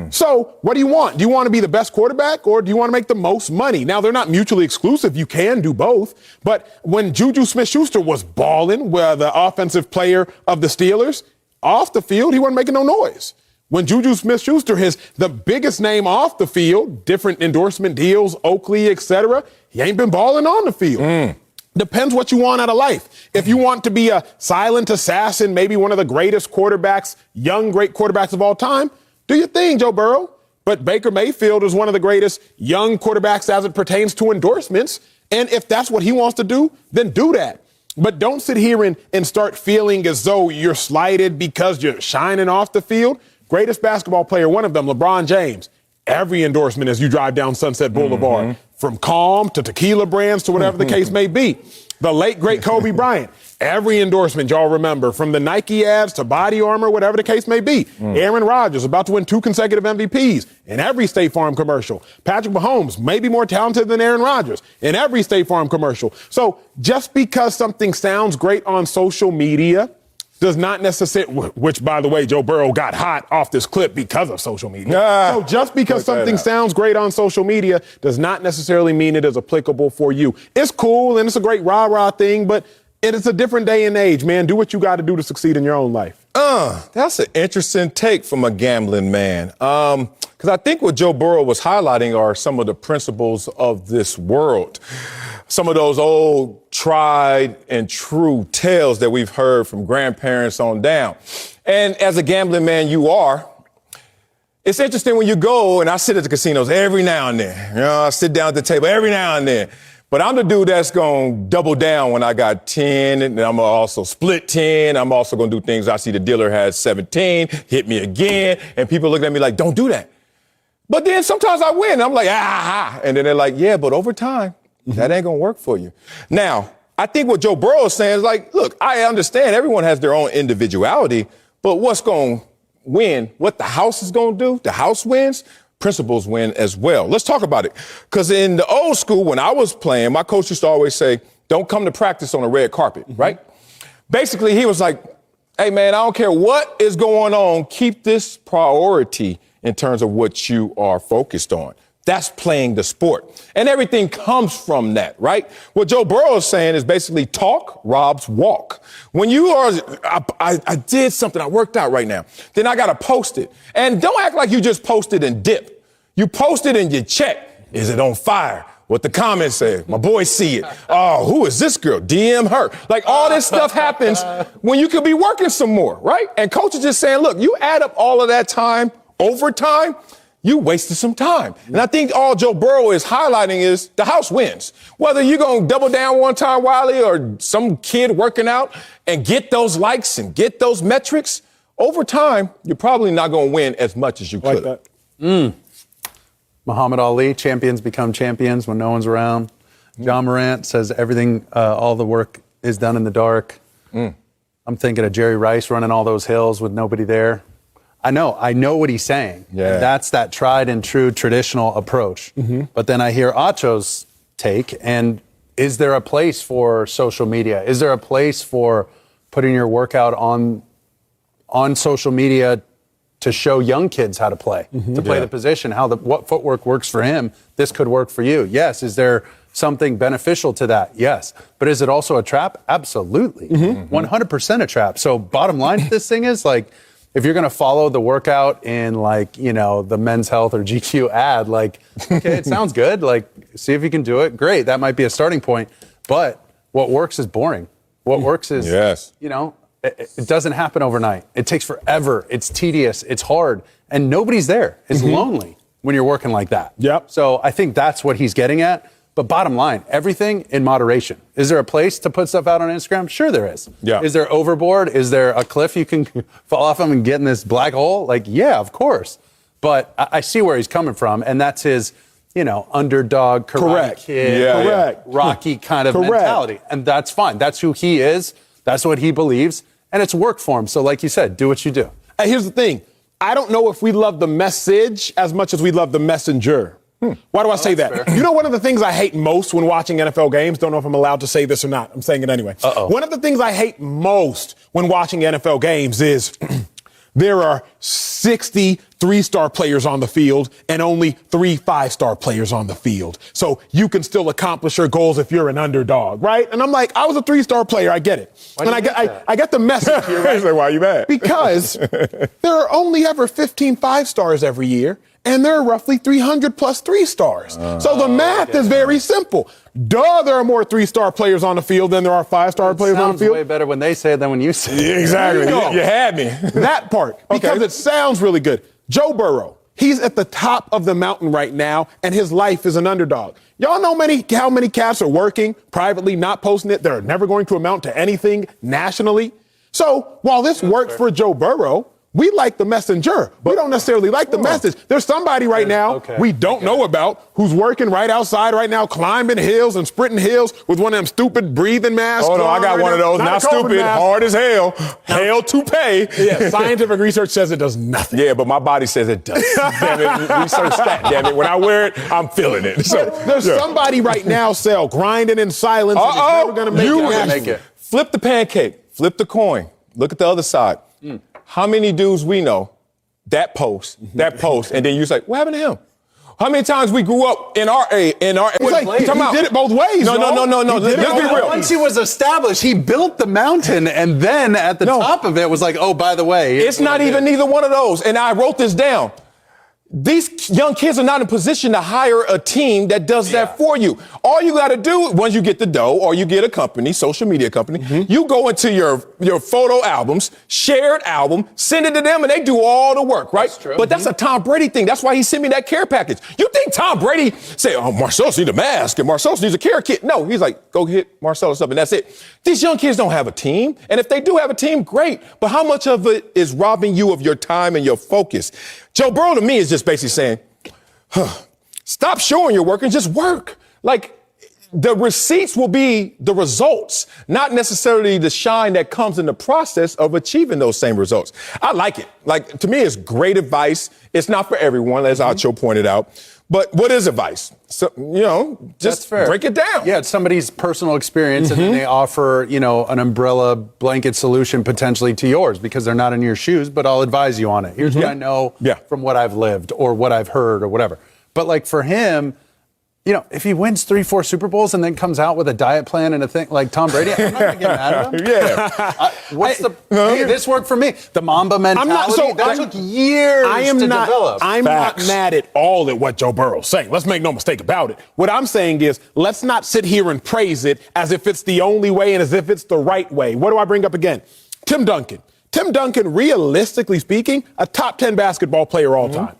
So what do you want? Do you want to be the best quarterback or do you want to make the most money? Now, they're not mutually exclusive. You can do both. But when Juju Smith-Schuster was balling, the offensive player of the Steelers, off the field, he wasn't making no noise. When Juju Smith-Schuster is the biggest name off the field, different endorsement deals, Oakley, etc., he ain't been balling on the field. Depends what you want out of life. If you want to be a silent assassin, maybe one of the greatest quarterbacks, young great quarterbacks of all time, do your thing, Joe Burrow. But Baker Mayfield is one of the greatest young quarterbacks as it pertains to endorsements. And if that's what he wants to do, then do that. But don't sit here and start feeling as though you're slighted because you're shining off the field. Greatest basketball player, one of them, LeBron James. Every endorsement as you drive down Sunset Boulevard, from Calm to tequila brands to whatever the case may be. The late, great Kobe Bryant. Every endorsement y'all remember, from the Nike ads to Body Armor, whatever the case may be. Aaron Rodgers about to win 2 consecutive MVPs in every State Farm commercial. Patrick Mahomes may be more talented than Aaron Rodgers in every State Farm commercial. So just because something sounds great on social media does not necessarily, which, by the way, Joe Burrow got hot off this clip because of social media. So just because something sounds great on social media does not necessarily mean it is applicable for you. It's cool and it's a great rah-rah thing, but it is a different day and age, man. Do what you got to do to succeed in your own life. That's an interesting take from a gambling man. Because I think what Joe Burrow was highlighting are some of the principles of this world. Some of those old tried and true tales that we've heard from grandparents on down. And as a gambling man you are, it's interesting when you go, and I sit at the casinos every now and then. I sit down at the table every now and then. But I'm the dude that's going to double down when I got 10, and I'm also split 10. I'm also going to do things. I see the dealer has 17, hit me again, and people look at me like, don't do that. But then sometimes I win. I'm like, and then they're like, yeah, but over time, that ain't going to work for you. Now, I think what Joe Burrow is saying is like, look, I understand everyone has their own individuality, but what's going to win, what the house is going to do, the house wins, principles win as well. Let's talk about it. Because in the old school, when I was playing, my coach used to always say, don't come to practice on a red carpet, right? Basically, he was like, Hey, man, I don't care what is going on. Keep this priority in terms of what you are focused on. That's playing the sport. And everything comes from that, right? What Joe Burrow is saying is basically talk robs walk. When you are, I did something, I worked out right now. Then I got to post it. And don't act like you just posted and dip. You post it and you check. Is it on fire? What the comments say. My boys see it. Oh, who is this girl? DM her. Like all this stuff happens when you could be working some more, right? And coach is just saying, look, you add up all of that time, overtime, you wasted some time. And I think all Joe Burrow is highlighting is the house wins. Whether you're going to double down one time, Wiley, or some kid working out and get those likes and get those metrics, over time, you're probably not going to win as much as you could. Like that. Muhammad Ali, champions become champions when no one's around. John Morant says everything, all the work is done in the dark. I'm thinking of Jerry Rice running all those hills with nobody there. I know what he's saying. Yeah. And that's that tried and true traditional approach. But then I hear Acho's take, and is there a place for social media? Is there a place for putting your workout on social media to show young kids how to play, to play the position, what footwork works for him? This could work for you. Yes. Is there something beneficial to that? Yes. But is it also a trap? Absolutely. 100% a trap. So bottom line to this thing is, like, if you're going to follow the workout in, like, you know, the Men's Health or GQ ad, like, okay, it sounds good. Like, see if you can do it. Great. That might be a starting point. But what works is boring. What works is, you know, it doesn't happen overnight. It takes forever. It's tedious. It's hard. And nobody's there. It's lonely when you're working like that. Yep. So I think that's what he's getting at. But bottom line, everything in moderation. Is there a place to put stuff out on Instagram? Sure there is. Yeah. Is there overboard? Is there a cliff you can fall off of and get in this black hole? Like, yeah, of course. But I see where he's coming from, and that's his, you know, underdog, Karate Kid, Rocky kind of mentality. And that's fine. That's who he is. That's what he believes. And it's worked for him. So like you said, do what you do. And here's the thing. I don't know if we love the message as much as we love the messenger. Why do I say that? Fair. You know, one of the things I hate most when watching NFL games, don't know if I'm allowed to say this or not. I'm saying it anyway. One of the things I hate most when watching NFL games is there are 60 3-star players on the field and only 3 5-star players on the field. So you can still accomplish your goals if you're an underdog, right? And I'm like, I was a 3-star player. I get it. And I get the message here, right? Why are you mad? Because there are only ever 15 5-stars every year, and there are roughly 300 plus 3-stars. So the math is very simple. Duh, there are more 3-star players on the field than there are 5-star players on the field. Sounds way better when they say it than when you say it. Exactly. You had me. That part. Because it sounds really good. Joe Burrow, he's at the top of the mountain right now, and his life is an underdog. Y'all know how many cats are working privately, not posting it? They're never going to amount to anything nationally. So while this worked for Joe Burrow, we like the messenger. We don't necessarily like the message. There's somebody right now we don't know about who's working right outside right now, climbing hills and sprinting hills with one of them stupid breathing masks. Oh, no, I got one of those. Not stupid, hard as hell. Hell to pay. Yeah, scientific research says it does nothing. Yeah, but my body says it does. Damn it, research that, damn it. When I wear it, I'm feeling it. So there's somebody right now, Sal, grinding in silence and is never going to make it. Flip the pancake. Flip the coin. Look at the other side. How many dudes we know that post, and then you say, what happened to him? How many times we grew up in our It's like, he did it both ways. No. Let's be real. Once he was established, he built the mountain, and then at the top of it was like, oh, by the way. It's not even neither one of those. And I wrote this down. These young kids are not in position to hire a team that does that for you. All you got to do, once you get the dough or you get a company, social media company, you go into your photo albums, shared album, send it to them, and they do all the work, right? That's true. But that's a Tom Brady thing. That's why he sent me that care package. You think Tom Brady say, oh, Marcellus needs a mask and Marcellus needs a care kit? No, he's like, go hit Marcellus up, and that's it. These young kids don't have a team. And if they do have a team, great. But how much of it is robbing you of your time and your focus? Joe Burrow to me is just basically saying, stop showing your work and just work. Like, the receipts will be the results, not necessarily the shine that comes in the process of achieving those same results. I like it. Like, to me, it's great advice. It's not for everyone, as Acho pointed out. But what is advice? So, just break it down. Yeah, it's somebody's personal experience, and then they offer, an umbrella blanket solution potentially to yours because they're not in your shoes, but I'll advise you on it. Here's what I know from what I've lived or what I've heard or whatever. But like for him, if he wins 3-4 Super Bowls and then comes out with a diet plan and a thing like Tom Brady, I'm not going to get mad at him. Hey, this worked for me. The Mamba mentality, that took years to develop. I'm not mad at all at what Joe Burrow's saying. Let's make no mistake about it. What I'm saying is, let's not sit here and praise it as if it's the only way and as if it's the right way. What do I bring up again? Tim Duncan. Tim Duncan, realistically speaking, a top 10 basketball player all time.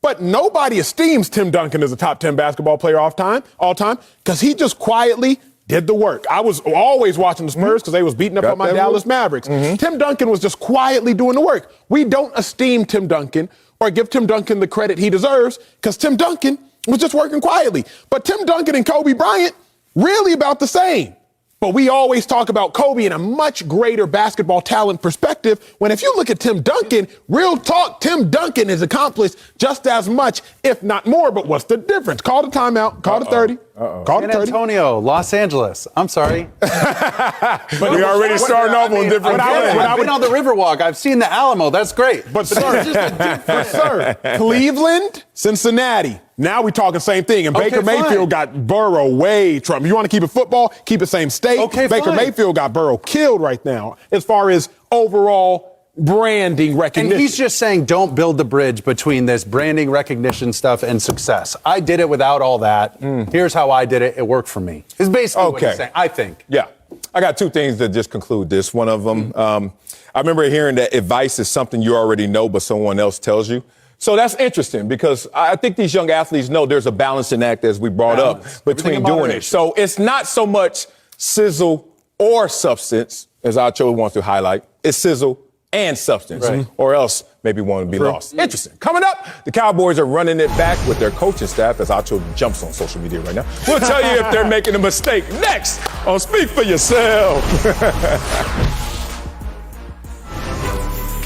But nobody esteems Tim Duncan as a top 10 basketball player all time, because he just quietly did the work. I was always watching the Spurs because they was beating up on my Dallas Mavericks. Tim Duncan was just quietly doing the work. We don't esteem Tim Duncan or give Tim Duncan the credit he deserves because Tim Duncan was just working quietly. But Tim Duncan and Kobe Bryant, really about the same. But we always talk about Kobe in a much greater basketball talent perspective, when if you look at Tim Duncan, real talk, Tim Duncan has accomplished just as much, if not more. But what's the difference? Call the timeout. Call the 30. Call the 30. San Antonio, Los Angeles. I'm sorry. But we already starting off on different. I've been on the Riverwalk. I've seen the Alamo. That's great. But sir, Cleveland, Cincinnati. Now we're talking same thing. And Baker Mayfield got Burrow way Trump. You want to keep it football? Keep it same state. Baker Mayfield got Burrow killed right now as far as overall branding recognition. And he's just saying don't build the bridge between this branding recognition stuff and success. I did it without all that. Here's how I did it. It worked for me. It's basically what he's saying, I think. Yeah. I got two things to just conclude this. One of them, I remember hearing that advice is something you already know, but someone else tells you. So that's interesting because I think these young athletes know there's a balancing act, as we brought up, between doing it. So it's not so much sizzle or substance, as Acho wants to highlight. It's sizzle and substance, or else maybe one would be lost. Interesting. Coming up, the Cowboys are running it back with their coaching staff, as Acho jumps on social media right now. We'll tell you if they're making a mistake next on Speak for Yourself.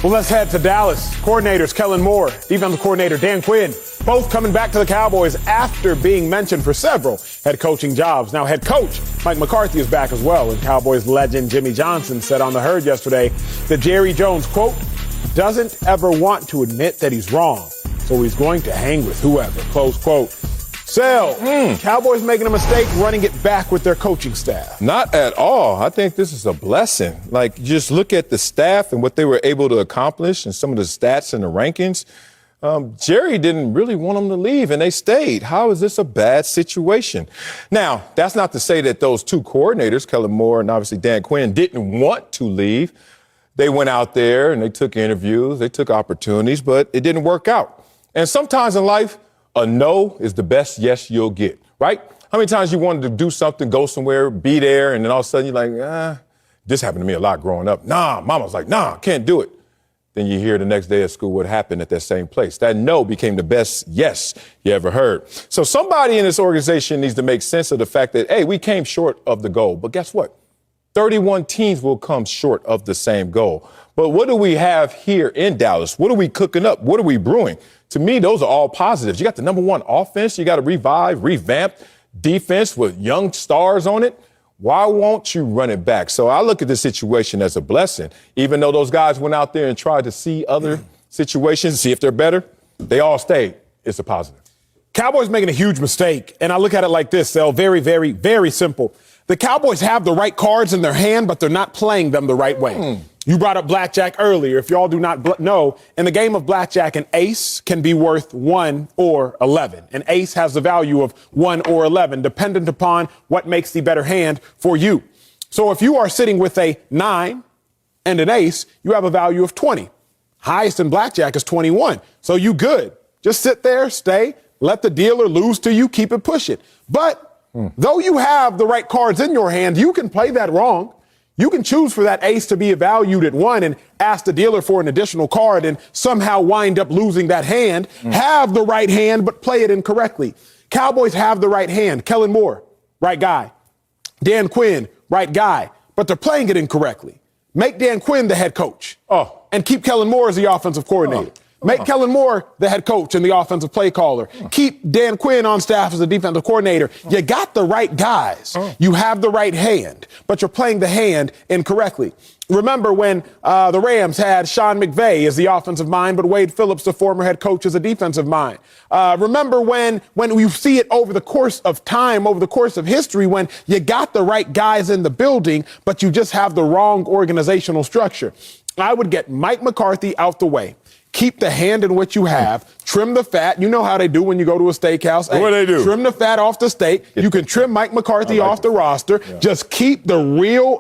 Well, let's head to Dallas. Coordinators Kellen Moore, defensive coordinator Dan Quinn, both coming back to the Cowboys after being mentioned for several head coaching jobs. Now, head coach Mike McCarthy is back as well, and Cowboys legend Jimmy Johnson said on The Herd yesterday that Jerry Jones, quote, doesn't ever want to admit that he's wrong, so he's going to hang with whoever, close quote. Cowboys making a mistake running it back with their coaching staff. Not at all. I think this is a blessing. Like, just look at the staff and what they were able to accomplish and some of the stats and the rankings. Jerry didn't really want them to leave, and they stayed. How is this a bad situation? Now, that's not to say that those two coordinators, Kellen Moore and obviously Dan Quinn, didn't want to leave. They went out there and they took interviews, they took opportunities, but it didn't work out. And sometimes in life, a no is the best yes you'll get, right? How many times you wanted to do something, go somewhere, be there, and then all of a sudden you're like, this happened to me a lot growing up. Nah, mama's like, nah, can't do it. Then you hear the next day at school what happened at that same place. That no became the best yes you ever heard. So somebody in this organization needs to make sense of the fact that, hey, we came short of the goal. But guess what? 31 teams will come short of the same goal. But what do we have here in Dallas? What are we cooking up? What are we brewing? To me, those are all positives. You got the number one offense. You got to revamp defense with young stars on it. Why won't you run it back? So I look at this situation as a blessing. Even though those guys went out there and tried to see other situations, see if they're better, they all stayed. It's a positive. Cowboys making a huge mistake, and I look at it like this, Sel, very, very, very simple. The Cowboys have the right cards in their hand, but they're not playing them the right way. You brought up blackjack earlier. If y'all do not know, in the game of blackjack, an ace can be worth 1 or 11. An ace has the value of 1 or 11, dependent upon what makes the better hand for you. So if you are sitting with a 9 and an ace, you have a value of 20. Highest in blackjack is 21. So you good. Just sit there, stay, let the dealer lose to you, keep it pushing. But though you have the right cards in your hand, you can play that wrong. You can choose for that ace to be valued at 1 and ask the dealer for an additional card and somehow wind up losing that hand. Have the right hand, but play it incorrectly. Cowboys have the right hand. Kellen Moore, right guy. Dan Quinn, right guy. But they're playing it incorrectly. Make Dan Quinn the head coach. And keep Kellen Moore as the offensive coordinator. Make Kellen Moore the head coach and the offensive play caller. Keep Dan Quinn on staff as a defensive coordinator. You got the right guys. You have the right hand, but you're playing the hand incorrectly. Remember when the Rams had Sean McVay as the offensive mind, but Wade Phillips, the former head coach, as a defensive mind. Remember when you see it over the course of time, over the course of history, when you got the right guys in the building, but you just have the wrong organizational structure. I would get Mike McCarthy out the way. Keep the hand in what you have. Trim the fat. You know how they do when you go to a steakhouse. What do they do? Trim the fat off the steak. You can trim Mike McCarthy off the roster. Yeah. Just keep the real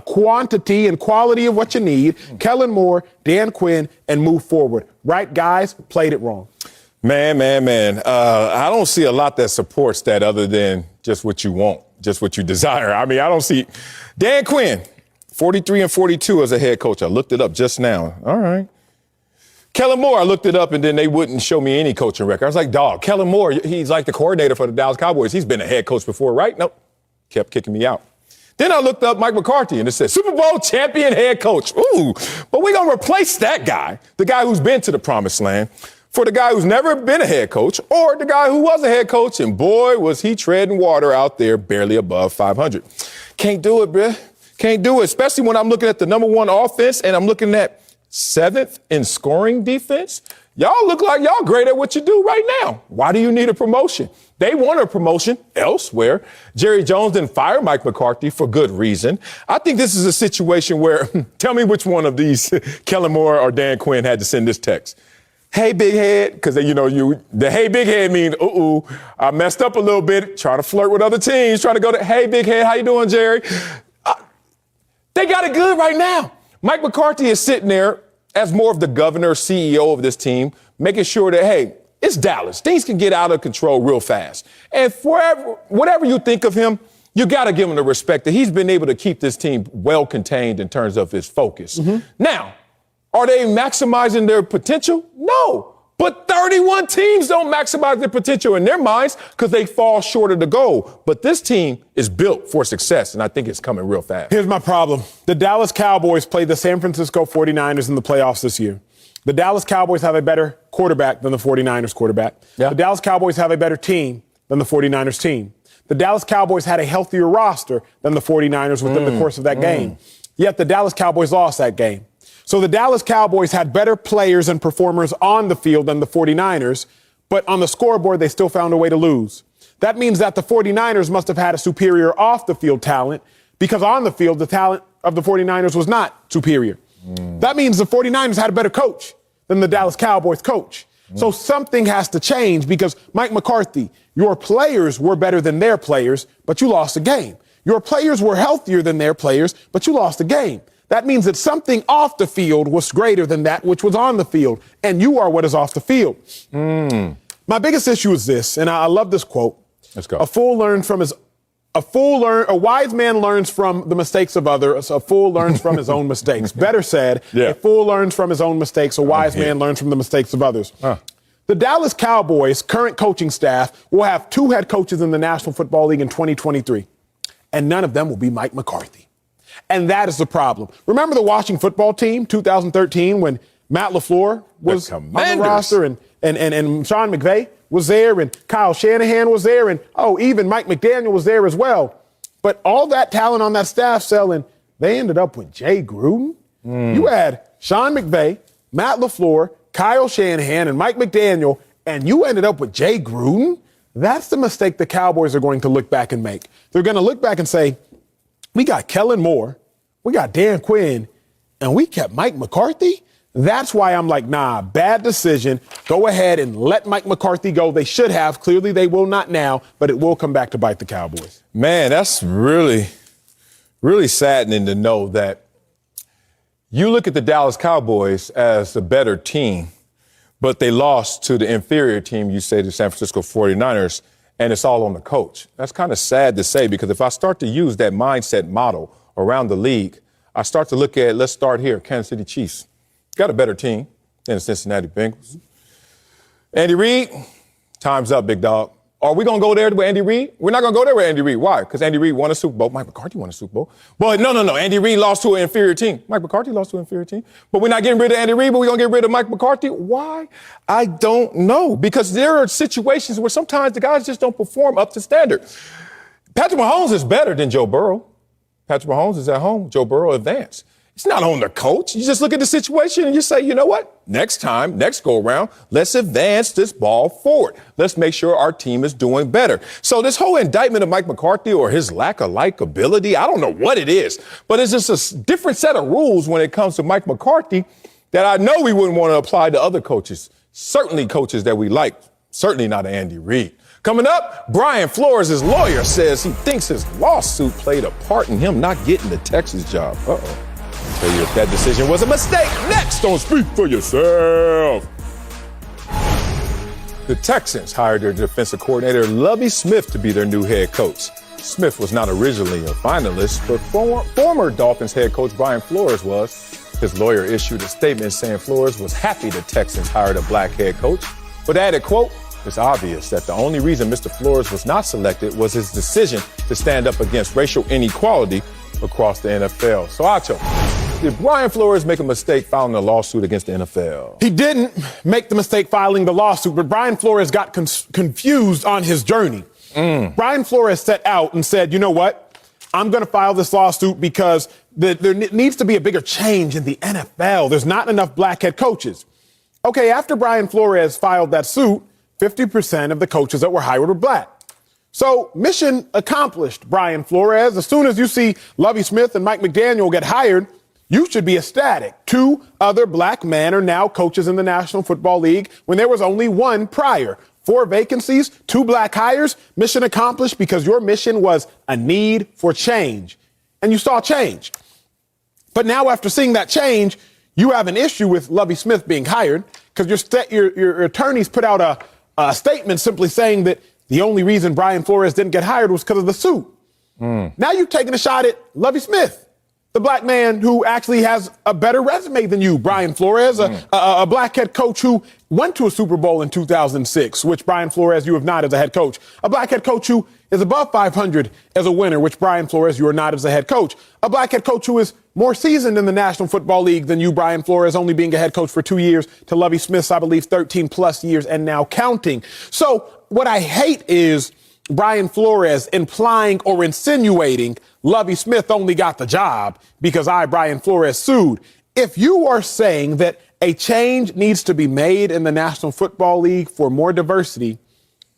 quantity and quality of what you need. Kellen Moore, Dan Quinn, and move forward. Right, guys? Played it wrong. Man. I don't see a lot that supports that other than just what you want, just what you desire. I mean, I don't see Dan Quinn, 43-42 as a head coach. I looked it up just now. All right. Kellen Moore, I looked it up, and then they wouldn't show me any coaching record. I was like, dog, Kellen Moore, he's like the coordinator for the Dallas Cowboys. He's been a head coach before, right? Nope. Kept kicking me out. Then I looked up Mike McCarthy, and it said Super Bowl champion head coach. Ooh, but we're going to replace that guy, the guy who's been to the promised land, for the guy who's never been a head coach, or the guy who was a head coach, and boy, was he treading water out there barely above 500. Can't do it, bruh. Can't do it, especially when I'm looking at the number one offense, and I'm looking at 7th in scoring defense. Y'all look like y'all great at what you do right now. Why do you need a promotion? They want a promotion elsewhere. Jerry Jones didn't fire Mike McCarthy for good reason. I think this is a situation where, tell me which one of these, Kellen Moore or Dan Quinn, had to send this text. Hey, big head, because the hey, big head means, I messed up a little bit, trying to flirt with other teams, trying to go to, hey, big head, how you doing, Jerry? They got it good right now. Mike McCarthy is sitting there as more of the governor, CEO of this team, making sure that, hey, it's Dallas. Things can get out of control real fast. And whatever you think of him, you got to give him the respect that he's been able to keep this team well contained in terms of his focus. Now, are they maximizing their potential? No. But 31 teams don't maximize their potential in their minds because they fall short of the goal. But this team is built for success, and I think it's coming real fast. Here's my problem. The Dallas Cowboys played the San Francisco 49ers in the playoffs this year. The Dallas Cowboys have a better quarterback than the 49ers quarterback. Yeah. The Dallas Cowboys have a better team than the 49ers team. The Dallas Cowboys had a healthier roster than the 49ers within the course of that game. Yet the Dallas Cowboys lost that game. So the Dallas Cowboys had better players and performers on the field than the 49ers, but on the scoreboard, they still found a way to lose. That means that the 49ers must have had a superior off-the-field talent because on the field, the talent of the 49ers was not superior. That means the 49ers had a better coach than the Dallas Cowboys coach. So something has to change because, Mike McCarthy, your players were better than their players, but you lost a game. Your players were healthier than their players, but you lost a game. That means that something off the field was greater than that which was on the field, and you are what is off the field. My biggest issue is this, and I love this quote. Let's go. A wise man learns from the mistakes of others. A fool learns from his own mistakes. Better said, a fool learns from his own mistakes. A wise man learns from the mistakes of others. The Dallas Cowboys' current coaching staff will have 2 head coaches in the National Football League in 2023, and none of them will be Mike McCarthy. And that is the problem. Remember the Washington football team, 2013, when Matt LaFleur was on the roster and Sean McVay was there and Kyle Shanahan was there and, even Mike McDaniel was there as well. But all that talent on that staff selling, they ended up with Jay Gruden. You had Sean McVay, Matt LaFleur, Kyle Shanahan, and Mike McDaniel, and you ended up with Jay Gruden? That's the mistake the Cowboys are going to look back and make. They're going to look back and say, we got Kellen Moore, we got Dan Quinn, and we kept Mike McCarthy? That's why I'm like, nah, bad decision. Go ahead and let Mike McCarthy go. They should have. Clearly, they will not now, but it will come back to bite the Cowboys. Man, that's really, really saddening to know that you look at the Dallas Cowboys as the better team, but they lost to the inferior team, you say, the San Francisco 49ers, and it's all on the coach. That's kind of sad to say because if I start to use that mindset model around the league, I start to look at, let's start here, Kansas City Chiefs. Got a better team than the Cincinnati Bengals. Andy Reid, time's up, big dog. Are we going to go there with Andy Reid? We're not going to go there with Andy Reid. Why? Because Andy Reid won a Super Bowl. Mike McCarthy won a Super Bowl. But no. Andy Reid lost to an inferior team. Mike McCarthy lost to an inferior team. But we're not getting rid of Andy Reid, but we're going to get rid of Mike McCarthy. Why? I don't know. Because there are situations where sometimes the guys just don't perform up to standard. Patrick Mahomes is better than Joe Burrow. Patrick Mahomes is at home. Joe Burrow advanced. It's not on the coach. You just look at the situation and you say, you know what? Next time, next go around, let's advance this ball forward. Let's make sure our team is doing better. So this whole indictment of Mike McCarthy or his lack of likability, I don't know what it is, but it's just a different set of rules when it comes to Mike McCarthy that I know we wouldn't want to apply to other coaches. Certainly coaches that we like. Certainly not Andy Reid. Coming up, Brian Flores' lawyer says he thinks his lawsuit played a part in him not getting the Texas job. Uh-oh. I'll tell you if that decision was a mistake. Next on Speak for Yourself. The Texans hired their defensive coordinator, Lovie Smith, to be their new head coach. Smith was not originally a finalist, but former Dolphins head coach Brian Flores was. His lawyer issued a statement saying Flores was happy the Texans hired a black head coach, but added, quote, "It's obvious that the only reason Mr. Flores was not selected was his decision to stand up against racial inequality across the NFL." So, Acho, did Brian Flores make a mistake filing a lawsuit against the NFL? He didn't make the mistake filing the lawsuit, but Brian Flores got confused on his journey. Brian Flores set out and said, you know what? I'm going to file this lawsuit because there needs to be a bigger change in the NFL. There's not enough black head coaches. Okay, after Brian Flores filed that suit, 50% of the coaches that were hired were black. So mission accomplished, Brian Flores. As soon as you see Lovie Smith and Mike McDaniel get hired, you should be ecstatic. 2 other black men are now coaches in the National Football League when there was only one prior. 4 vacancies, 2 black hires, mission accomplished because your mission was a need for change. And you saw change. But now after seeing that change, you have an issue with Lovie Smith being hired because your attorneys put out a statement simply saying that the only reason Brian Flores didn't get hired was because of the suit. Now you've taken a shot at Lovie Smith, the black man who actually has a better resume than you, Brian Flores, a black head coach who went to a Super Bowl in 2006, which Brian Flores, you have not as a head coach. A black head coach who is above 500 as a winner, which Brian Flores, you are not as a head coach. A black head coach who is more seasoned in the National Football League than you, Brian Flores, only being a head coach for 2 years, to Lovie Smith's, I believe, 13 plus years and now counting. So what I hate is Brian Flores implying or insinuating Lovie Smith only got the job because Brian Flores, sued. If you are saying that a change needs to be made in the National Football League for more diversity,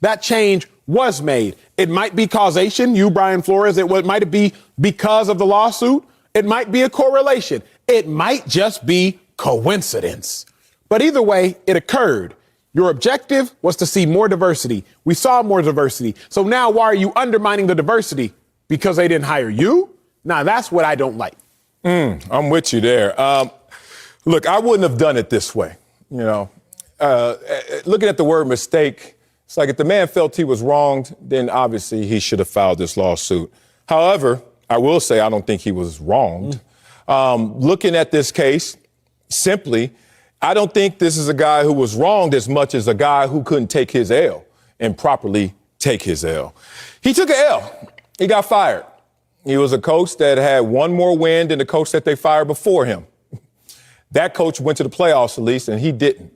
that change was made. It might be causation, you, Brian Flores. It might be because of the lawsuit. It might be a correlation. It might just be coincidence. But either way, it occurred. Your objective was to see more diversity. We saw more diversity. So now why are you undermining the diversity? Because they didn't hire you? Now, that's what I don't like. I'm with you there. Look, I wouldn't have done it this way. You know, looking at the word mistake, it's like if the man felt he was wronged, then obviously he should have filed this lawsuit. However, I will say I don't think he was wronged. Looking at this case, simply, I don't think this is a guy who was wronged as much as a guy who couldn't take his L and properly take his L. He took an L. He got fired. He was a coach that had one more win than the coach that they fired before him. That coach went to the playoffs at least, and he didn't.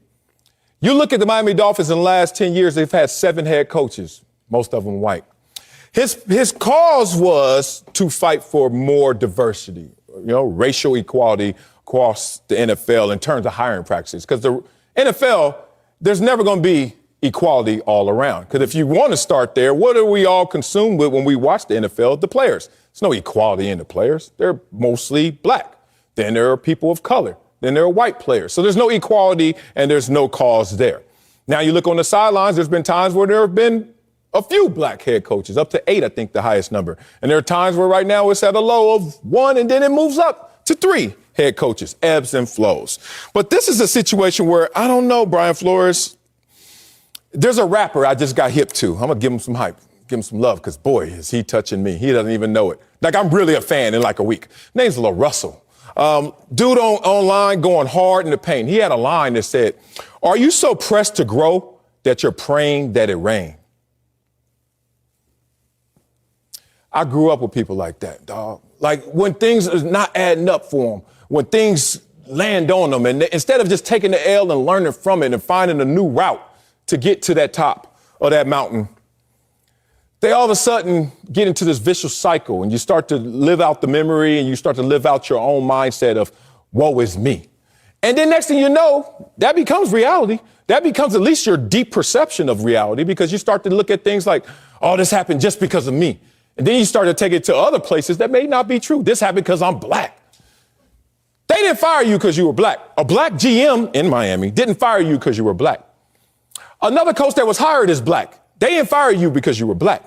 You look at the Miami Dolphins in the last 10 years, they've had 7 head coaches, most of them white. His cause was to fight for more diversity, racial equality across the NFL in terms of hiring practices. Because the NFL, there's never going to be equality all around. Because if you want to start there, what are we all consumed with when we watch the NFL? The players. There's no equality in the players. They're mostly black. Then there are people of color. Then there are white players. So there's no equality and there's no cause there. Now you look on the sidelines, there's been times where there have been a few black head coaches, up to 8, I think the highest number. And there are times where right now it's at a low of 1 and then it moves up to 3 head coaches, ebbs and flows. But this is a situation where, I don't know, Brian Flores, there's a rapper I just got hip to. I'm going to give him some hype, give him some love, because, boy, is he touching me. He doesn't even know it. Like, I'm really a fan in like a week. Name's Lil Russell. Dude online going hard in the paint. He had a line that said, "Are you so pressed to grow that you're praying that it rain?" I grew up with people like that, dog. Like when things is not adding up for them, when things land on them, and instead of just taking the L and learning from it and finding a new route to get to that top of that mountain, they all of a sudden get into this vicious cycle, and you start to live out the memory, and you start to live out your own mindset of, woe is me. And then next thing you know, that becomes reality. That becomes at least your deep perception of reality, because you start to look at things like, oh, this happened just because of me. And then you start to take it to other places that may not be true. This happened because I'm black. They didn't fire you because you were black. A black GM in Miami didn't fire you because you were black. Another coach that was hired is black. They didn't fire you because you were black.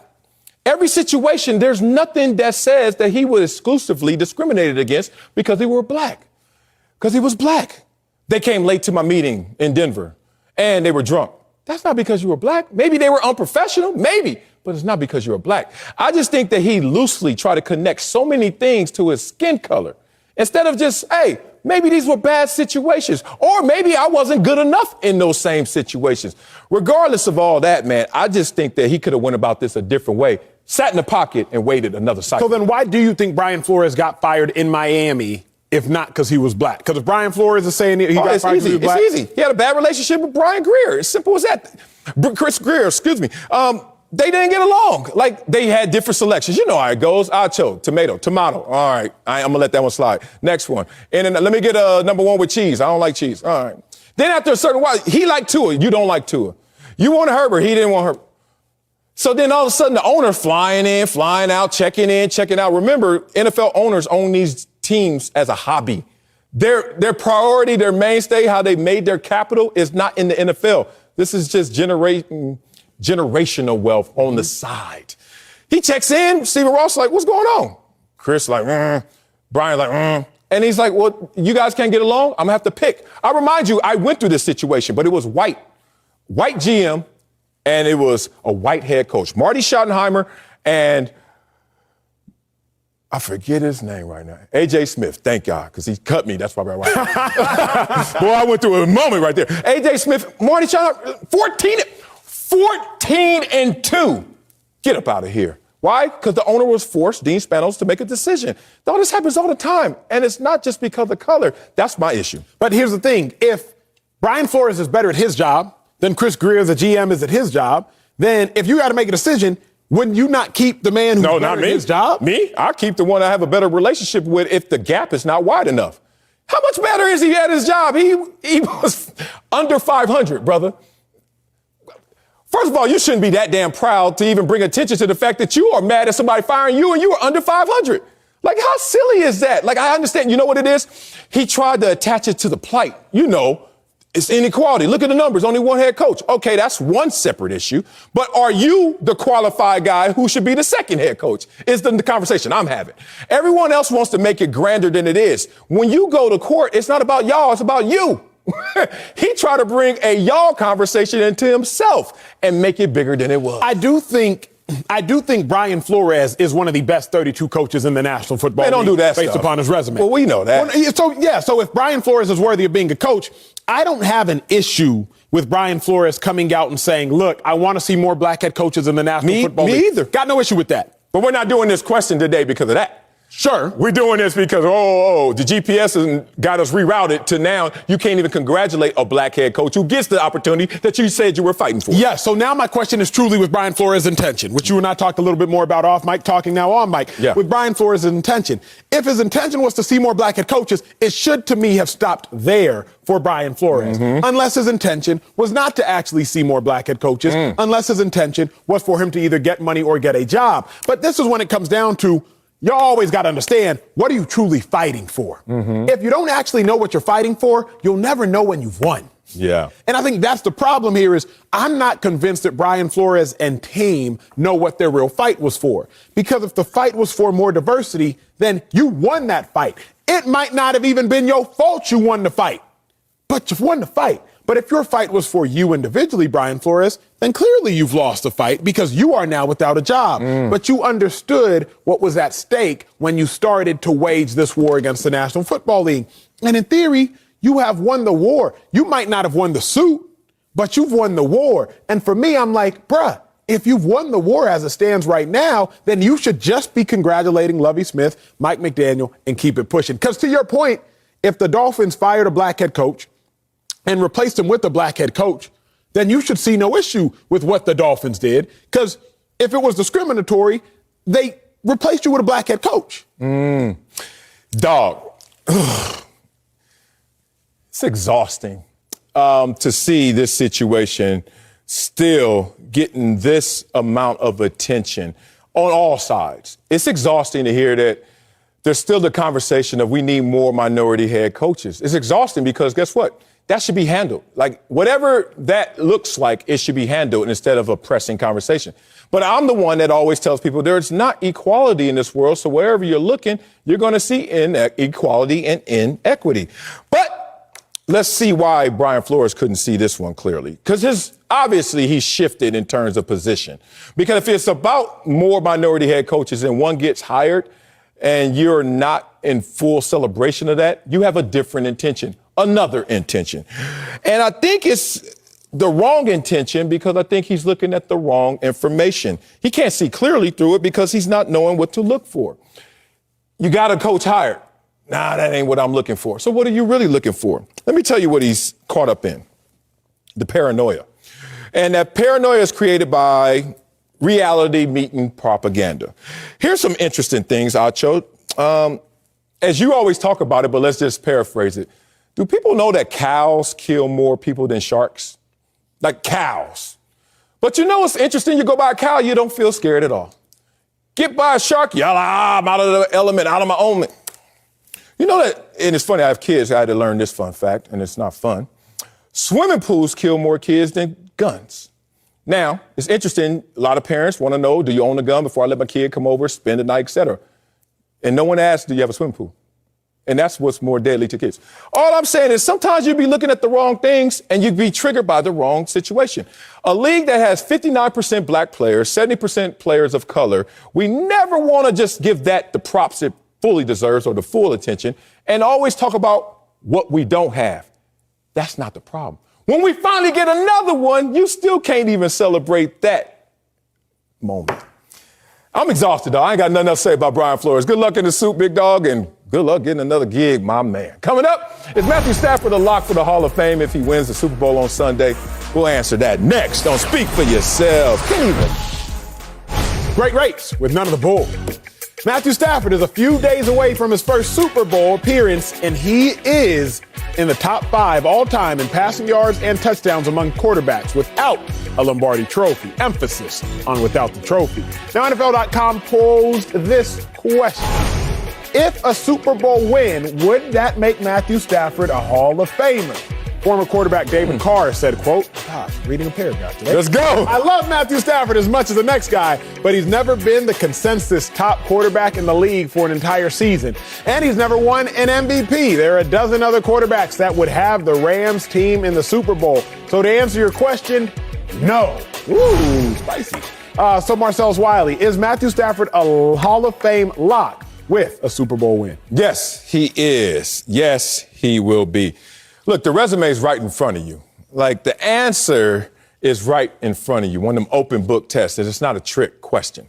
Every situation, there's nothing that says that he was exclusively discriminated against because he were black. Because he was black. They came late to my meeting in Denver and they were drunk. That's not because you were black. Maybe they were unprofessional, maybe, but it's not because you were black. I just think that he loosely tried to connect so many things to his skin color instead of just, hey, maybe these were bad situations, or maybe I wasn't good enough in those same situations. Regardless of all that, man, I just think that he could have went about this a different way, sat in the pocket and waited another cycle. So then why do you think Brian Flores got fired in Miami if not because he was black? Because if Brian Flores is saying he got fired because he was black? It's easy. He had a bad relationship with Brian Greer. As simple as that. Chris Greer, excuse me. They didn't get along. Like, they had different selections. You know how it goes. Acho, tomato. All right. I'm going to let that one slide. Next one. And then let me get a number one with cheese. I don't like cheese. All right. Then after a certain while, he liked Tua. You don't like Tua. You wanted Herbert. He didn't want Herbert. So then all of a sudden, the owner flying in, flying out, checking in, checking out. Remember, NFL owners own these teams as a hobby. Their priority, their mainstay, how they made their capital is not in the NFL. This is just generational wealth on the side. He checks in, Stephen Ross like, what's going on? Chris like, Brian like, And he's like, well, you guys can't get along? I'm gonna have to pick. I remind you, I went through this situation, but it was white GM, and it was a white head coach. Marty Schottenheimer and I forget his name right now. A.J. Smith, thank God, because he cut me. That's probably right. Boy, I went through a moment right there. A.J. Smith, Marty Schottenheimer, 14-2. Get up out of here. Why? Because the owner was forced, Dean Spanos, to make a decision. Though this happens all the time, and it's not just because of the color. That's my issue. But here's the thing. If Brian Flores is better at his job than Chris Greer, the GM, is at his job, then if you got to make a decision, wouldn't you not keep the man who's better at his job? Me? I'll keep the one I have a better relationship with if the gap is not wide enough. How much better is he at his job? He was under 500, brother. First of all, you shouldn't be that damn proud to even bring attention to the fact that you are mad at somebody firing you and you are under 500. Like, how silly is that? Like, I understand. You know what it is? He tried to attach it to the plight. You know, it's inequality. Look at the numbers. Only one head coach. Okay, that's one separate issue. But are you the qualified guy who should be the second head coach? Is the conversation I'm having. Everyone else wants to make it grander than it is. When you go to court, it's not about y'all. It's about you. He tried to bring a y'all conversation into himself and make it bigger than it was. I do think Brian Flores is one of the best 32 coaches in the National Football League. They don't do that based stuff. upon his resume. Well, we know that. So if Brian Flores is worthy of being a coach, I don't have an issue with Brian Flores coming out and saying, look, I want to see more black head coaches in the National Football League. Me either. Got no issue with that. But we're not doing this question today because of that. Sure. We're doing this because, the GPS has got us rerouted to now you can't even congratulate a black head coach who gets the opportunity that you said you were fighting for. Yeah, so now my question is truly with Brian Flores' intention, which you and I talked a little bit more about off mic, talking now on mic. Yeah. With Brian Flores' intention. If his intention was to see more black head coaches, it should, to me, have stopped there for Brian Flores. Mm-hmm. Unless his intention was not to actually see more black head coaches, unless his intention was for him to either get money or get a job. But this is when it comes down to, y'all always got to understand, what are you truly fighting for? Mm-hmm. If you don't actually know what you're fighting for, you'll never know when you've won. Yeah. And I think that's the problem here is I'm not convinced that Brian Flores and team know what their real fight was for. Because if the fight was for more diversity, then you won that fight. It might not have even been your fault you won the fight, but you've won the fight. But if your fight was for you individually, Brian Flores, then clearly you've lost the fight because you are now without a job. But you understood what was at stake when you started to wage this war against the National Football League. And in theory, you have won the war. You might not have won the suit, but you've won the war. And for me, I'm like, bruh, if you've won the war as it stands right now, then you should just be congratulating Lovie Smith, Mike McDaniel, and keep it pushing. Because to your point, if the Dolphins fired a black head coach and replaced him with a black head coach, then you should see no issue with what the Dolphins did. Because if it was discriminatory, they replaced you with a black head coach. Dog. It's exhausting to see this situation still getting this amount of attention on all sides. It's exhausting to hear that there's still the conversation of we need more minority head coaches. It's exhausting because guess what? That should be handled. Like whatever that looks like, it should be handled instead of a pressing conversation. But I'm the one that always tells people there's not equality in this world. So wherever you're looking, you're going to see inequality and inequity. But let's see why Brian Flores couldn't see this one clearly. Because obviously he's shifted in terms of position. Because if it's about more minority head coaches and one gets hired and you're not in full celebration of that, you have a different intention, another intention. And I think it's the wrong intention because I think he's looking at the wrong information. He can't see clearly through it because he's not knowing what to look for. You got a coach hired. Nah, that ain't what I'm looking for. So what are you really looking for? Let me tell you what he's caught up in. The paranoia. And that paranoia is created by reality meeting propaganda. Here's some interesting things, Acho. As you always talk about it, but let's just paraphrase it. Do people know that cows kill more people than sharks? Like cows. But you know what's interesting? You go by a cow, you don't feel scared at all. Get by a shark, you're like, I'm out of the element, out of my own. You know that, and it's funny, I have kids, I had to learn this fun fact, and it's not fun. Swimming pools kill more kids than guns. Now, it's interesting, a lot of parents want to know, do you own a gun before I let my kid come over, spend the night, et cetera? And no one asks, do you have a swimming pool? And that's what's more deadly to kids. All I'm saying is sometimes you'd be looking at the wrong things and you'd be triggered by the wrong situation. A league that has 59% black players, 70% players of color, we never want to just give that the props it fully deserves or the full attention and always talk about what we don't have. That's not the problem. When we finally get another one, you still can't even celebrate that moment. I'm exhausted, dog. I ain't got nothing else to say about Brian Flores. Good luck in the suit, big dog, and good luck getting another gig, my man. Coming up, is Matthew Stafford a lock for the Hall of Fame if he wins the Super Bowl on Sunday? We'll answer that next. Don't speak for yourself. Cleveland. Great race with none of the bull. Matthew Stafford is a few days away from his first Super Bowl appearance, and he is in the top 5 all time in passing yards and touchdowns among quarterbacks without a Lombardi trophy. Emphasis on without the trophy. Now, NFL.com posed this question. If a Super Bowl win, would that make Matthew Stafford a Hall of Famer? Former quarterback David Carr said, quote, gosh, reading a paragraph today. Let's go. I love Matthew Stafford as much as the next guy, but he's never been the consensus top quarterback in the league for an entire season. And he's never won an MVP. There are a dozen other quarterbacks that would have the Rams team in the Super Bowl. So to answer your question, no. Ooh, spicy. So Marcellus Wiley, is Matthew Stafford a Hall of Fame lock with a Super Bowl win? Yes, he is. Yes, he will be. Look, the resume is right in front of you. Like, the answer is right in front of you. One of them open book tests. It's not a trick question.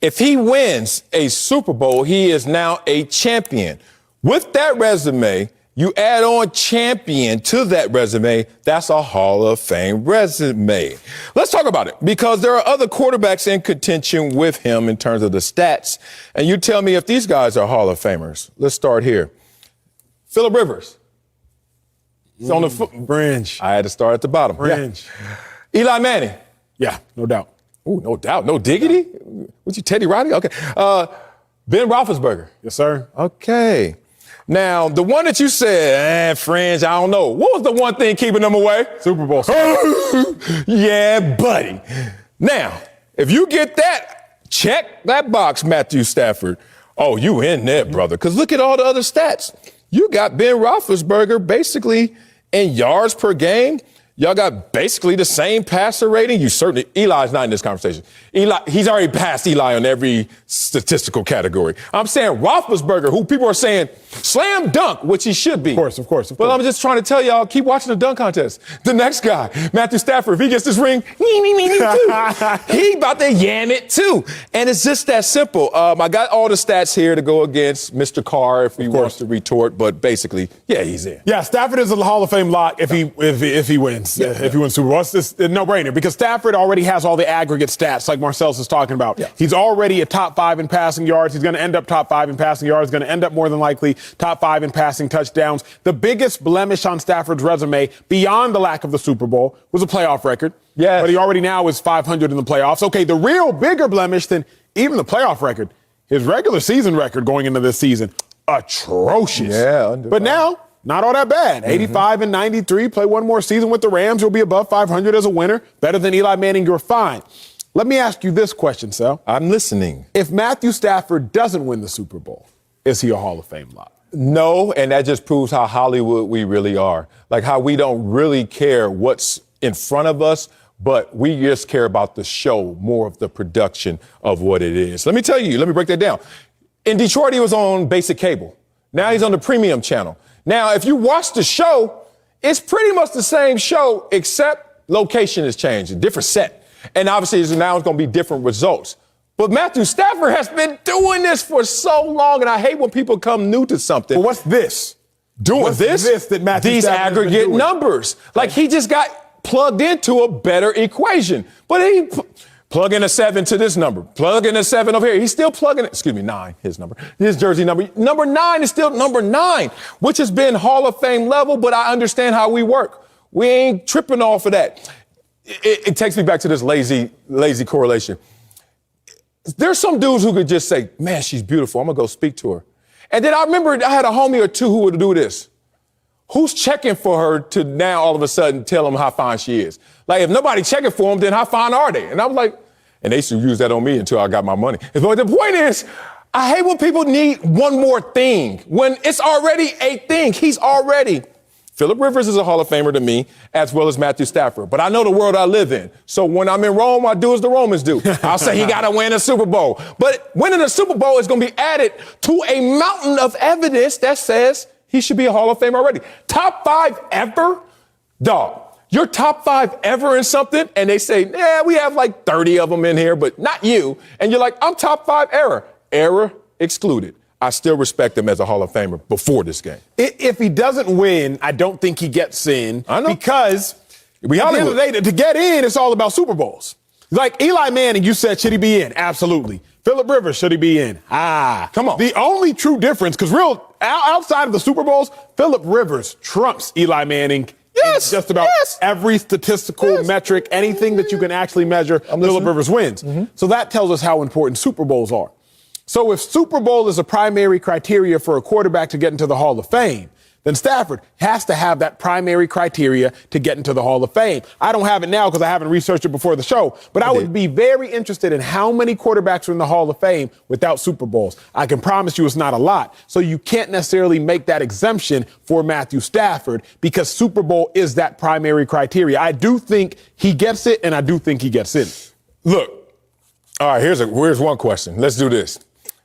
If he wins a Super Bowl, he is now a champion. With that resume, you add on champion to that resume, that's a Hall of Fame resume. Let's talk about it, because there are other quarterbacks in contention with him in terms of the stats. And you tell me if these guys are Hall of Famers. Let's start here. Phillip Rivers. He's on the Fringe. I had to start at the bottom. Fringe. Yeah. Eli Manning. Yeah, no doubt. Ooh, no doubt. No diggity? What you, Teddy Riley? Okay. Ben Roethlisberger. Yes, sir. Okay. Now, the one that you said, Fringe, I don't know. What was the one thing keeping them away? Super Bowl. Yeah, buddy. Now, if you get that, check that box, Matthew Stafford. Oh, you in there, brother. Because look at all the other stats. You got Ben Roethlisberger basically in yards per game. Y'all got basically the same passer rating. You certainly, Eli's not in this conversation. Eli, he's already passed Eli on every statistical category. I'm saying Roethlisberger, who people are saying slam dunk, which he should be. Of course. Well, I'm just trying to tell y'all, keep watching the dunk contest. The next guy, Matthew Stafford, if he gets this ring, he about to yam it too. And it's just that simple. I got all the stats here to go against Mr. Carr if he wants to retort, but basically, yeah, he's in. Yeah, Stafford is a Hall of Fame lock if he wins. If he wins Super Bowl. It's just a no-brainer because Stafford already has all the aggregate stats like Marcellus is talking about. Yeah. He's already a top 5 in passing yards. He's going to end up top 5 in passing yards. He's going to end up more than likely top 5 in passing touchdowns. The biggest blemish on Stafford's resume, beyond the lack of the Super Bowl, was a playoff record. Yeah. But he already now is 500 in the playoffs. Okay, the real bigger blemish than even the playoff record, his regular season record going into this season, atrocious. Yeah. But now, not all that bad. 85 and 93. Play one more season with the Rams. You'll be above 500 as a winner. Better than Eli Manning. You're fine. Let me ask you this question, Sal. I'm listening. If Matthew Stafford doesn't win the Super Bowl, is he a Hall of Fame lock? No, and that just proves how Hollywood we really are. Like how we don't really care what's in front of us, but we just care about the show, more of the production of what it is. Let me tell you, let me break that down. In Detroit, he was on basic cable. Now he's on the premium channel. Now, if you watch the show, it's pretty much the same show, except location has changed, a different set. And obviously, now it's going to be different results. But Matthew Stafford has been doing this for so long, and I hate when people come new to something. But what's this? What's this that Matthew these Stafford aggregate numbers. Like he just got plugged into a better equation. But he plug in a 7 to this number. Plug in a 7 over here. He's still plugging it. 9, his number. His jersey number. Number 9 is still number 9, which has been Hall of Fame level, but I understand how we work. We ain't tripping off of that. It takes me back to this lazy correlation. There's some dudes who could just say, man, she's beautiful. I'm going to go speak to her. And then I remember I had a homie or two who would do this. Who's checking for her to now all of a sudden tell them how fine she is? Like, if nobody checking for them, then how fine are they? And I was like, and they used to use that on me until I got my money. But the point is, I hate when people need one more thing when it's already a thing. He's already. Phillip Rivers is a Hall of Famer to me, as well as Matthew Stafford. But I know the world I live in. So when I'm in Rome, I do as the Romans do. I'll say he got to win a Super Bowl. But winning a Super Bowl is going to be added to a mountain of evidence that says he should be a Hall of Famer already. Top 5 ever? Dog, you're top 5 ever in something? And they say, yeah, we have like 30 of them in here, but not you. And you're like, I'm top 5 error. Error excluded. I still respect him as a Hall of Famer before this game. If he doesn't win, I don't think he gets in. I know. Because at the end of the day, to get in, it's all about Super Bowls. Like Eli Manning, you said, should he be in? Absolutely. Phillip Rivers, should he be in? Come on. The only true difference, because outside of the Super Bowls, Phillip Rivers trumps Eli Manning. Yes. Just about every statistical metric, anything that you can actually measure, Phillip Rivers wins. So that tells us how important Super Bowls are. So if Super Bowl is a primary criteria for a quarterback to get into the Hall of Fame, then Stafford has to have that primary criteria to get into the Hall of Fame. I don't have it now because I haven't researched it before the show, but I would be very interested in how many quarterbacks are in the Hall of Fame without Super Bowls. I can promise you it's not a lot. So you can't necessarily make that exemption for Matthew Stafford because Super Bowl is that primary criteria. I do think he gets it, and I do think he gets in. Look, all right, here's one question. Let's do this.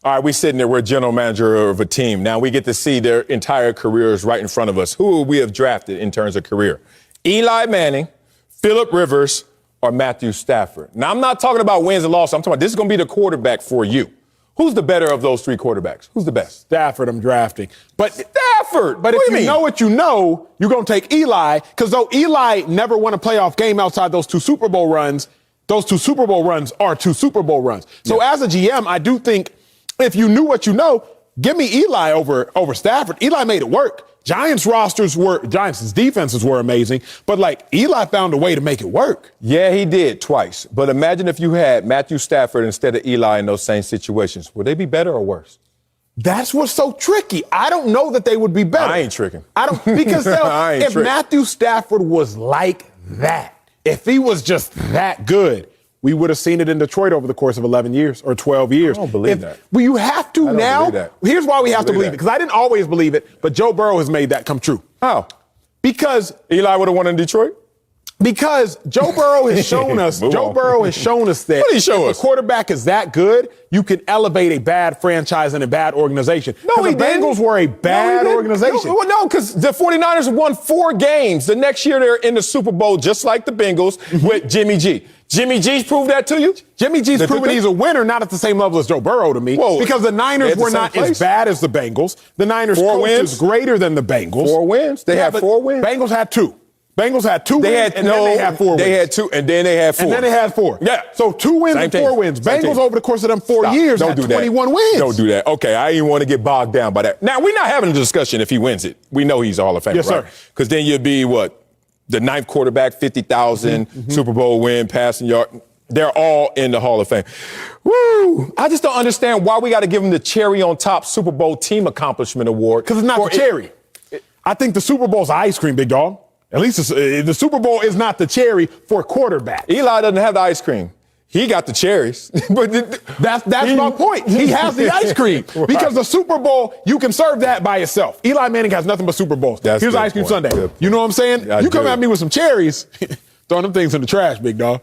All right, we're sitting there, we're general manager of a team. Now we get to see their entire careers right in front of us. Who would we have drafted in terms of career? Eli Manning, Phillip Rivers, or Matthew Stafford? Now I'm not talking about wins and losses. I'm talking about this is going to be the quarterback for you. Who's the better of those 3 quarterbacks? Who's the best? Stafford, I'm drafting. But Stafford! But if you know what you know, you're going to take Eli, because though Eli never won a playoff game outside those 2 Super Bowl runs, those 2 Super Bowl runs are 2 Super Bowl runs. So as a GM, I do think if you knew what you know, give me Eli over Stafford. Eli made it work. Giants' defenses were amazing, but like Eli found a way to make it work. Yeah, he did twice. But imagine if you had Matthew Stafford instead of Eli in those same situations. Would they be better or worse? That's what's so tricky. I don't know that they would be better. I ain't tricking. I don't because if Matthew Stafford was like that, if he was just that good, we would have seen it in Detroit over the course of 11 years or 12 years. I don't believe that. Well, you have to now. Here's why we have to believe it, because I didn't always believe it, but Joe Burrow has made that come true. How? Because Eli would have won in Detroit? Because Joe Burrow has shown us. Move on. Burrow has shown us that What did he show if us? a quarterback is that good, you can elevate a bad franchise and a bad organization. No, he the Bengals didn't. were a No, bad he didn't. organization. No, because the 49ers won 4 games. The next year, they're in the Super Bowl, just like the Bengals with Jimmy G. Jimmy G's proved that to you? Jimmy G's proven he's a winner, not at the same level as Joe Burrow to me. Whoa, because the they're Niners at the were same not place. as bad as the Bengals. The Niners' 4 coach wins? is greater than the Bengals. 4 wins. They had but 4 wins. Bengals had 2. Bengals had 2 They wins, had and then they had 4 wins. They had 2, and then they had 4. And then they had 4. Yeah. So 2 wins Same and team. 4 wins. Same Bengals team. over the course of them 4 Stop. years Don't had do that. 21 wins. Don't do that. Okay, I didn't want to get bogged down by that. Now, we're not having a discussion if he wins it. We know he's a Hall of Famer, Yes, sir. right? Because then you'd be, what, the 9th quarterback, 50,000, Super Bowl win, passing yard. They're all in the Hall of Fame. Woo! I just don't understand why we got to give him the cherry on top Super Bowl team accomplishment award. Because it's not the cherry. I think the Super Bowl's ice cream, big dog. At least the Super Bowl is not the cherry for quarterback. Eli doesn't have the ice cream. He got the cherries. But That's my point. He has the ice cream. Right. Because the Super Bowl, you can serve that by itself. Eli Manning has nothing but Super Bowls. That's Here's a good Ice Cream point. Sunday. Good You know what I'm saying? I you come do. at me with some cherries, throwing them things in the trash, big dog.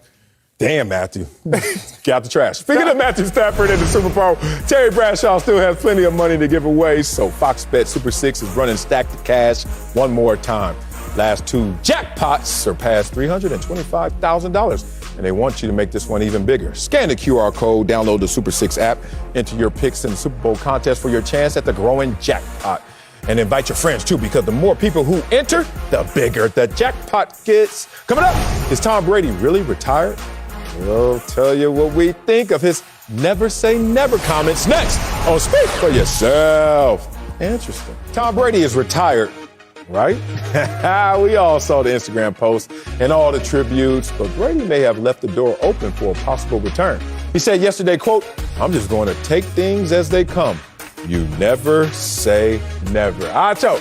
Damn, Matthew. Get out the trash. Speaking of Matthew Stafford in the Super Bowl, Terry Bradshaw still has plenty of money to give away, so Fox Bet Super 6 is running Stack the Cash one more time. Last 2 jackpots surpassed $325,000, and they want you to make this one even bigger. Scan the QR code, download the Super 6 app, enter your picks in the Super Bowl contest for your chance at the growing jackpot. And invite your friends, too, because the more people who enter, the bigger the jackpot gets. Coming up, is Tom Brady really retired? We'll tell you what we think of his never say never comments next on Speak for Yourself. Interesting. Tom Brady is retired, right? We all saw the Instagram post and all the tributes, but Brady may have left the door open for a possible return. He said yesterday, quote, "I'm just going to take things as they come. You never say never." Acho,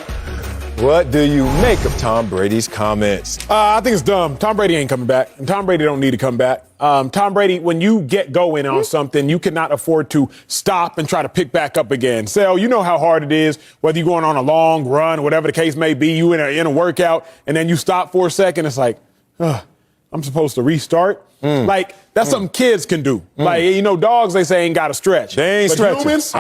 what do you make of Tom Brady's comments? I think it's dumb. Tom Brady ain't coming back, and Tom Brady don't need to come back. Tom Brady, when you get going on something, you cannot afford to stop and try to pick back up again. So you know how hard it is, whether you're going on a long run, whatever the case may be, you in a workout, and then you stop for a second, it's like, I'm supposed to restart? Like, that's something kids can do. Like, you know, dogs, they say, ain't got to stretch. They ain't But stretching. humans,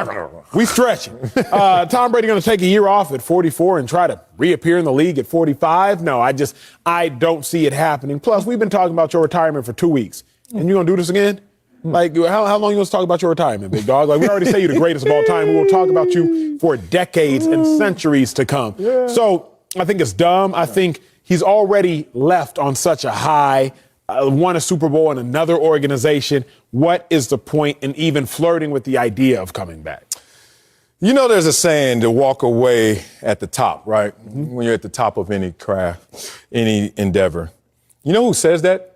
we stretching. Tom Brady going to take a year off at 44 and try to reappear in the league at 45? No, I don't see it happening. Plus, we've been talking about your retirement for 2 weeks. And you're going to do this again? Like, how long you going to talk about your retirement, big dog? Like, we already say you're the greatest of all time. We will talk about you for decades and centuries to come. Yeah. So I think it's dumb. I think he's already left on such a high, won a Super Bowl in another organization. What is the point in even flirting with the idea of coming back? You know, there's a saying to walk away at the top, right? When you're at the top of any craft, any endeavor. You know who says that?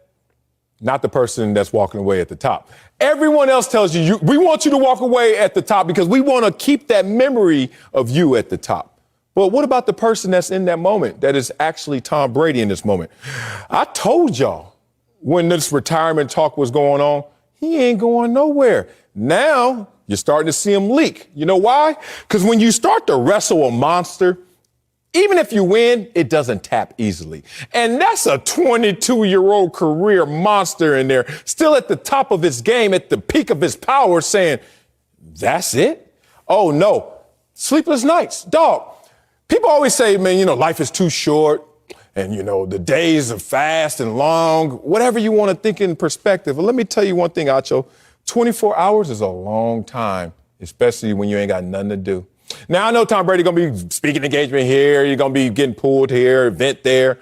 Not the person that's walking away at the top. Everyone else tells you, we want you to walk away at the top because we want to keep that memory of you at the top. But what about the person that's in that moment, that is actually Tom Brady in this moment? I told y'all when this retirement talk was going on, he ain't going nowhere. Now you're starting to see him leak. You know why? Because when you start to wrestle a monster, even if you win, it doesn't tap easily. And that's a 22-year-old career monster in there, still at the top of his game, at the peak of his power, saying, that's it? Oh, no. Sleepless nights. Dog, people always say, man, you know, life is too short. And, you know, the days are fast and long, whatever you want to think in perspective. But let me tell you one thing, Acho. 24 hours is a long time, especially when you ain't got nothing to do. Now, I know Tom Brady going to be speaking engagement here. You're going to be getting pulled here, event there.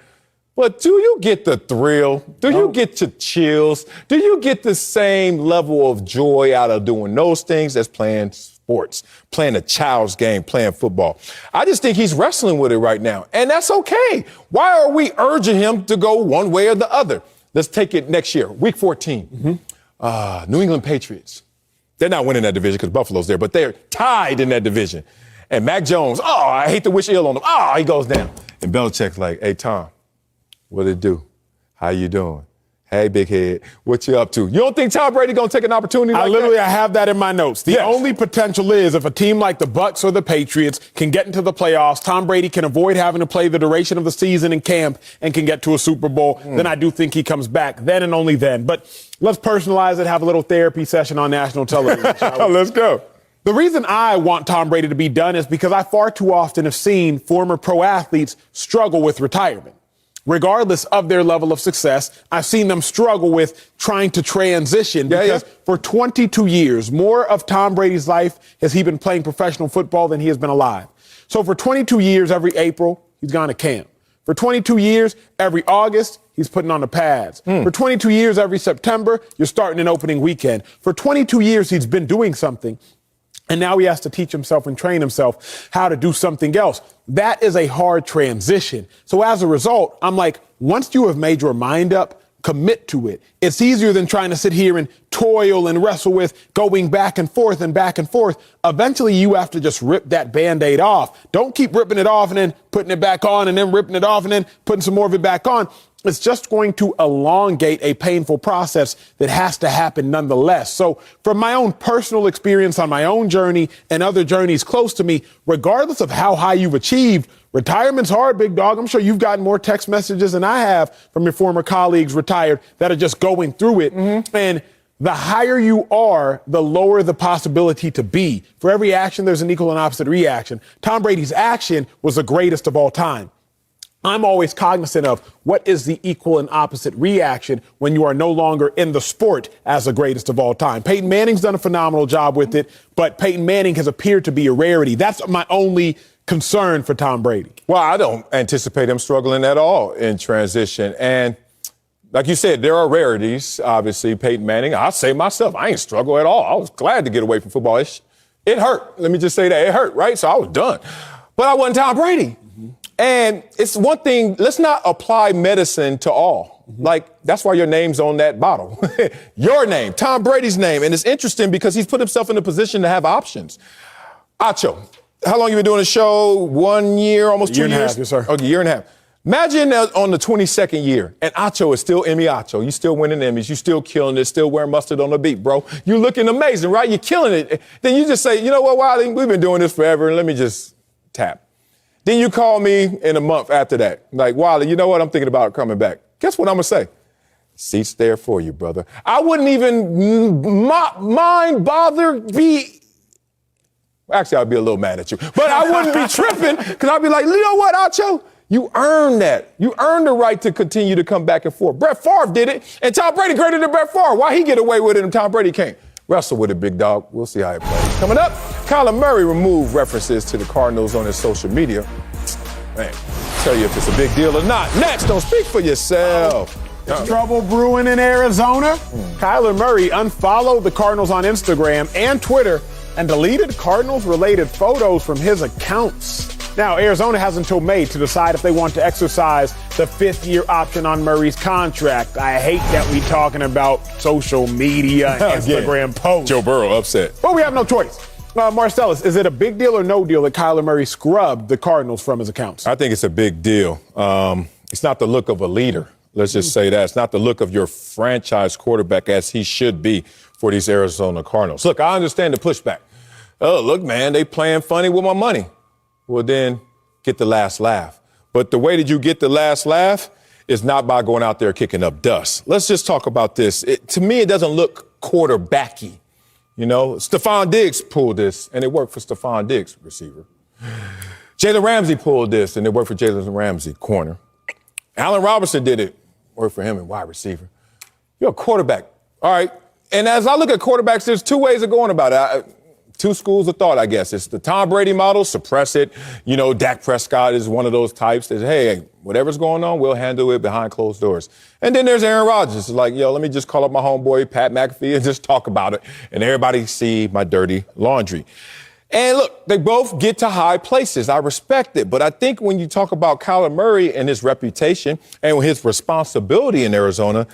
But do you get the thrill? Do you get the chills? Do you get the same level of joy out of doing those things as playing sports, playing a child's game, playing football? I just think he's wrestling with it right now, and that's okay. Why are we urging him to go one way or the other? Let's take it next year, Week 14. New England Patriots. They're not winning that division because Buffalo's there, but they're tied in that division. And Mac Jones, I hate to wish ill on him. He goes down. And Belichick's like, hey, Tom, what it do? How you doing? Hey, big head, what you up to? You don't think Tom Brady going to take an opportunity like that? I have that in my notes. The only potential is if a team like the Bucs or the Patriots can get into the playoffs, Tom Brady can avoid having to play the duration of the season in camp and can get to a Super Bowl, then I do think he comes back then and only then. But let's personalize it, have a little therapy session on national television. Let's go. The reason I want Tom Brady to be done is because I far too often have seen former pro athletes struggle with retirement. Regardless of their level of success, I've seen them struggle with trying to transition because for 22 years, more of Tom Brady's life has he been playing professional football than he has been alive. So for 22 years, every April, he's gone to camp. For 22 years, every August, he's putting on the pads. For 22 years, every September, you're starting an opening weekend. For 22 years, he's been doing something. And now he has to teach himself and train himself how to do something else. That is a hard transition. So as a result, I'm like, once you have made your mind up, commit to it. It's easier than trying to sit here and toil and wrestle with going back and forth and back and forth. Eventually, you have to just rip that Band-Aid off. Don't keep ripping it off and then putting it back on and then ripping it off and then putting some more of it back on. It's just going to elongate a painful process that has to happen nonetheless. So from my own personal experience on my own journey and other journeys close to me, regardless of how high you've achieved, retirement's hard, big dog. I'm sure you've gotten more text messages than I have from your former colleagues retired that are just going through it. And the higher you are, the lower the possibility to be. For every action, there's an equal and opposite reaction. Tom Brady's action was the greatest of all time. I'm always cognizant of what is the equal and opposite reaction when you are no longer in the sport as the greatest of all time. Peyton Manning's done a phenomenal job with it, but Peyton Manning has appeared to be a rarity. That's my only concern for Tom Brady. Well, I don't anticipate him struggling at all in transition. And like you said, there are rarities. Obviously, Peyton Manning, I'll say myself, I ain't struggle at all. I was glad to get away from football. It hurt. Let me just say that. It hurt, right? So I was done. But I wasn't Tom Brady. And it's one thing, let's not apply medicine to all. Like, that's why your name's on that bottle. Your name, Tom Brady's name. And it's interesting because he's put himself in a position to have options. Acho, how long you been doing the show? 1 year, almost 2 years? Year and a half, yes, sir. Okay, year and a half. Imagine on the 22nd year, and Acho is still Emmy Acho. You still winning Emmys. You still killing it. Still wearing mustard on the beat, bro. You looking amazing, right? You're killing it. Then you just say, you know what, Wiley, we've been doing this forever, and let me just tap. Then you call me in a month after that. Like, Wiley, you know what? I'm thinking about coming back. Guess what I'm going to say? Seat's there for you, brother. I wouldn't even mind, bother, be. Actually, I'd be a little mad at you. But I wouldn't be tripping because I'd be like, you know what, Acho? You earned that. You earned the right to continue to come back and forth. Brett Favre did it, and Tom Brady greater than Brett Favre. Why he get away with it and Tom Brady can't? Wrestle with it, big dog. We'll see how it plays. Coming up, Kyler Murray removed references to the Cardinals on his social media. Man, tell you if it's a big deal or not. Next, don't speak for yourself. Trouble brewing in Arizona. Kyler Murray unfollowed the Cardinals on Instagram and Twitter and deleted Cardinals-related photos from his accounts. Now, Arizona has until May to decide if they want to exercise the fifth-year option on Murray's contract. I hate that we talking about social media and Instagram posts. Joe Burrow upset. But we have no choice. Marcellus, is it a big deal or no deal that Kyler Murray scrubbed the Cardinals from his accounts? I think it's a big deal. It's not the look of a leader. Let's just say that. It's not the look of your franchise quarterback as he should be for these Arizona Cardinals. Look, I understand the pushback. Oh, look, man, they playing funny with my money. Well, then get the last laugh. But the way that you get the last laugh is not by going out there kicking up dust. Let's just talk about this. To me, it doesn't look quarterbacky. You know, Stephon Diggs pulled this, and it worked for Stephon Diggs, receiver. Jalen Ramsey pulled this, and it worked for Jalen Ramsey, corner. Allen Robinson did it, worked for him in wide receiver. You're a quarterback. All right. And as I look at quarterbacks, there's two ways of going about it. Two schools of thought, I guess. It's the Tom Brady model, suppress it. You know, Dak Prescott is one of those types that, hey, whatever's going on, we'll handle it behind closed doors. And then there's Aaron Rodgers. It's like, yo, let me just call up my homeboy, Pat McAfee, and just talk about it. And everybody see my dirty laundry. And look, they both get to high places. I respect it. But I think when you talk about Kyler Murray and his reputation and his responsibility in Arizona,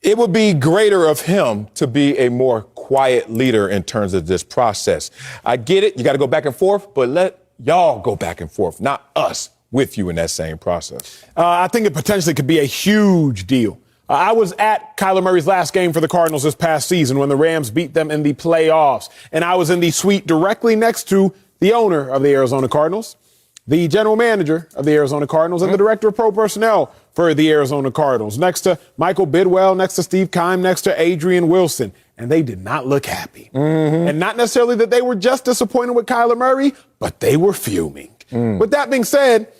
it would be greater of him to be a more quiet leader in terms of this process. I get it. You got to go back and forth, but let y'all go back and forth, not us with you in that same process. I think it potentially could be a huge deal. I was at Kyler Murray's last game for the Cardinals this past season when the Rams beat them in the playoffs. And I was in the suite directly next to the owner of the Arizona Cardinals, the general manager of the Arizona Cardinals, and the director of pro personnel for the Arizona Cardinals, next to Michael Bidwell, next to Steve Keim, next to Adrian Wilson. And they did not look happy. And not necessarily that they were just disappointed with Kyler Murray, but they were fuming. With that being said,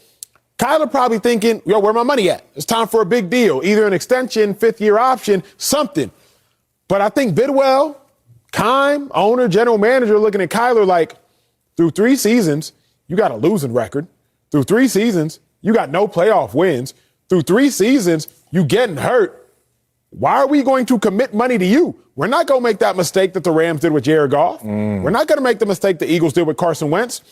Kyler probably thinking, yo, where my money at? It's time for a big deal, either an extension, fifth-year option, something. But I think Bidwell, Keim, owner, general manager, looking at Kyler like, through 3 seasons, you got a losing record. Through 3 seasons, you got no playoff wins. Through 3 seasons, you getting hurt. Why are we going to commit money to you? We're not going to make that mistake that the Rams did with Jared Goff. We're not going to make the mistake the Eagles did with Carson Wentz.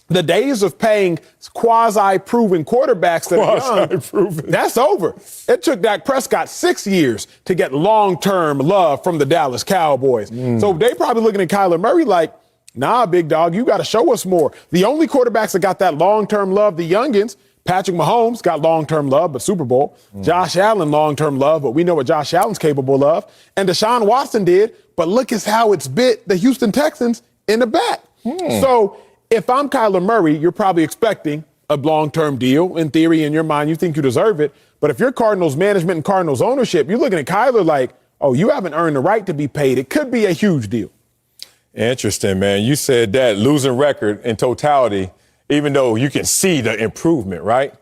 The days of paying quasi-proven quarterbacks that are young, that's over. It took Dak Prescott 6 years to get long-term love from the Dallas Cowboys. So they probably looking at Kyler Murray like, nah, big dog, you got to show us more. The only quarterbacks that got that long-term love, the youngins, Patrick Mahomes got long-term love, but Super Bowl. Josh Allen, long-term love, but we know what Josh Allen's capable of. And Deshaun Watson did, but look at how it's bit the Houston Texans in the back. So if I'm Kyler Murray, you're probably expecting a long-term deal. In theory, in your mind, you think you deserve it. But if you're Cardinals management and Cardinals ownership, you're looking at Kyler like, oh, you haven't earned the right to be paid. It could be a huge deal. Interesting, man. You said that losing record in totality, even though you can see the improvement, right?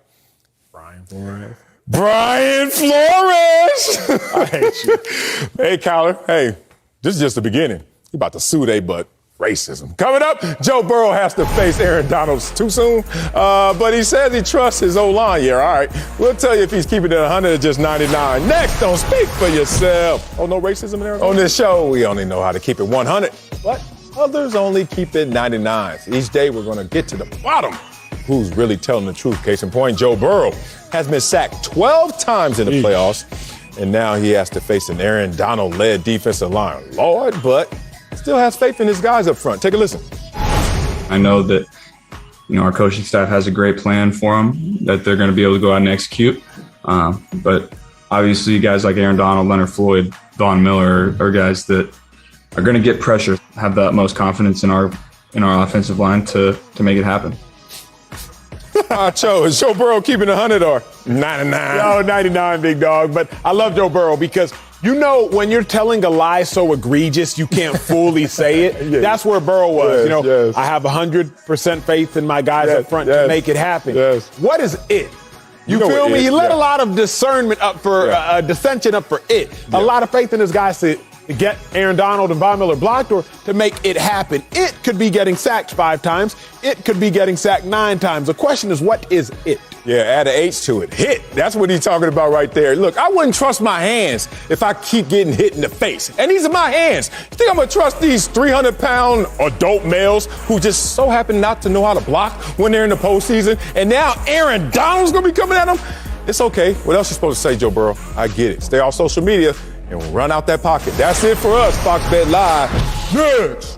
Brian Flores. Brian Flores! I hate you. Hey, Kyler. Hey, this is just the beginning. You about to sue they butt. Racism. Coming up, Joe Burrow has to face Aaron Donald too soon, but he says he trusts his O-line. Yeah, all right. We'll tell you if he's keeping it 100 or just 99. Next, don't speak for yourself. Oh, no racism in Arizona? On this show, we only know how to keep it 100, but others only keep it 99. Each day, we're going to get to the bottom. Who's really telling the truth? Case in point, Joe Burrow has been sacked 12 times in the playoffs, and now he has to face an Aaron Donald-led defensive line. Lord, but still has faith in his guys up front. Take a listen. I know that, our coaching staff has a great plan for them that they're going to be able to go out and execute. But obviously guys like Aaron Donald, Leonard Floyd, Von Miller are guys that are going to get pressure, have the utmost confidence in our offensive line to make it happen. Is Joe Burrow keeping 100 or 99? No, 99, big dog. But I love Joe Burrow because when you're telling a lie so egregious you can't fully say it, that's where Burrow was. I have 100% faith in my guys up front to make it happen. What is it? You feel me? He let a lot of discernment up for dissension up for it. A lot of faith in his guys to get Aaron Donald and Von Miller blocked or to make it happen. It could be getting sacked 5 times. It could be getting sacked 9 times. The question is, what is it? Yeah, add an H to it. Hit. That's what he's talking about right there. Look, I wouldn't trust my hands if I keep getting hit in the face. And these are my hands. You think I'm going to trust these 300-pound adult males who just so happen not to know how to block when they're in the postseason? And now Aaron Donald's going to be coming at them? It's okay. What else you supposed to say, Joe Burrow? I get it. Stay off social media and run out that pocket. That's it for us, Fox Bet Live. Next.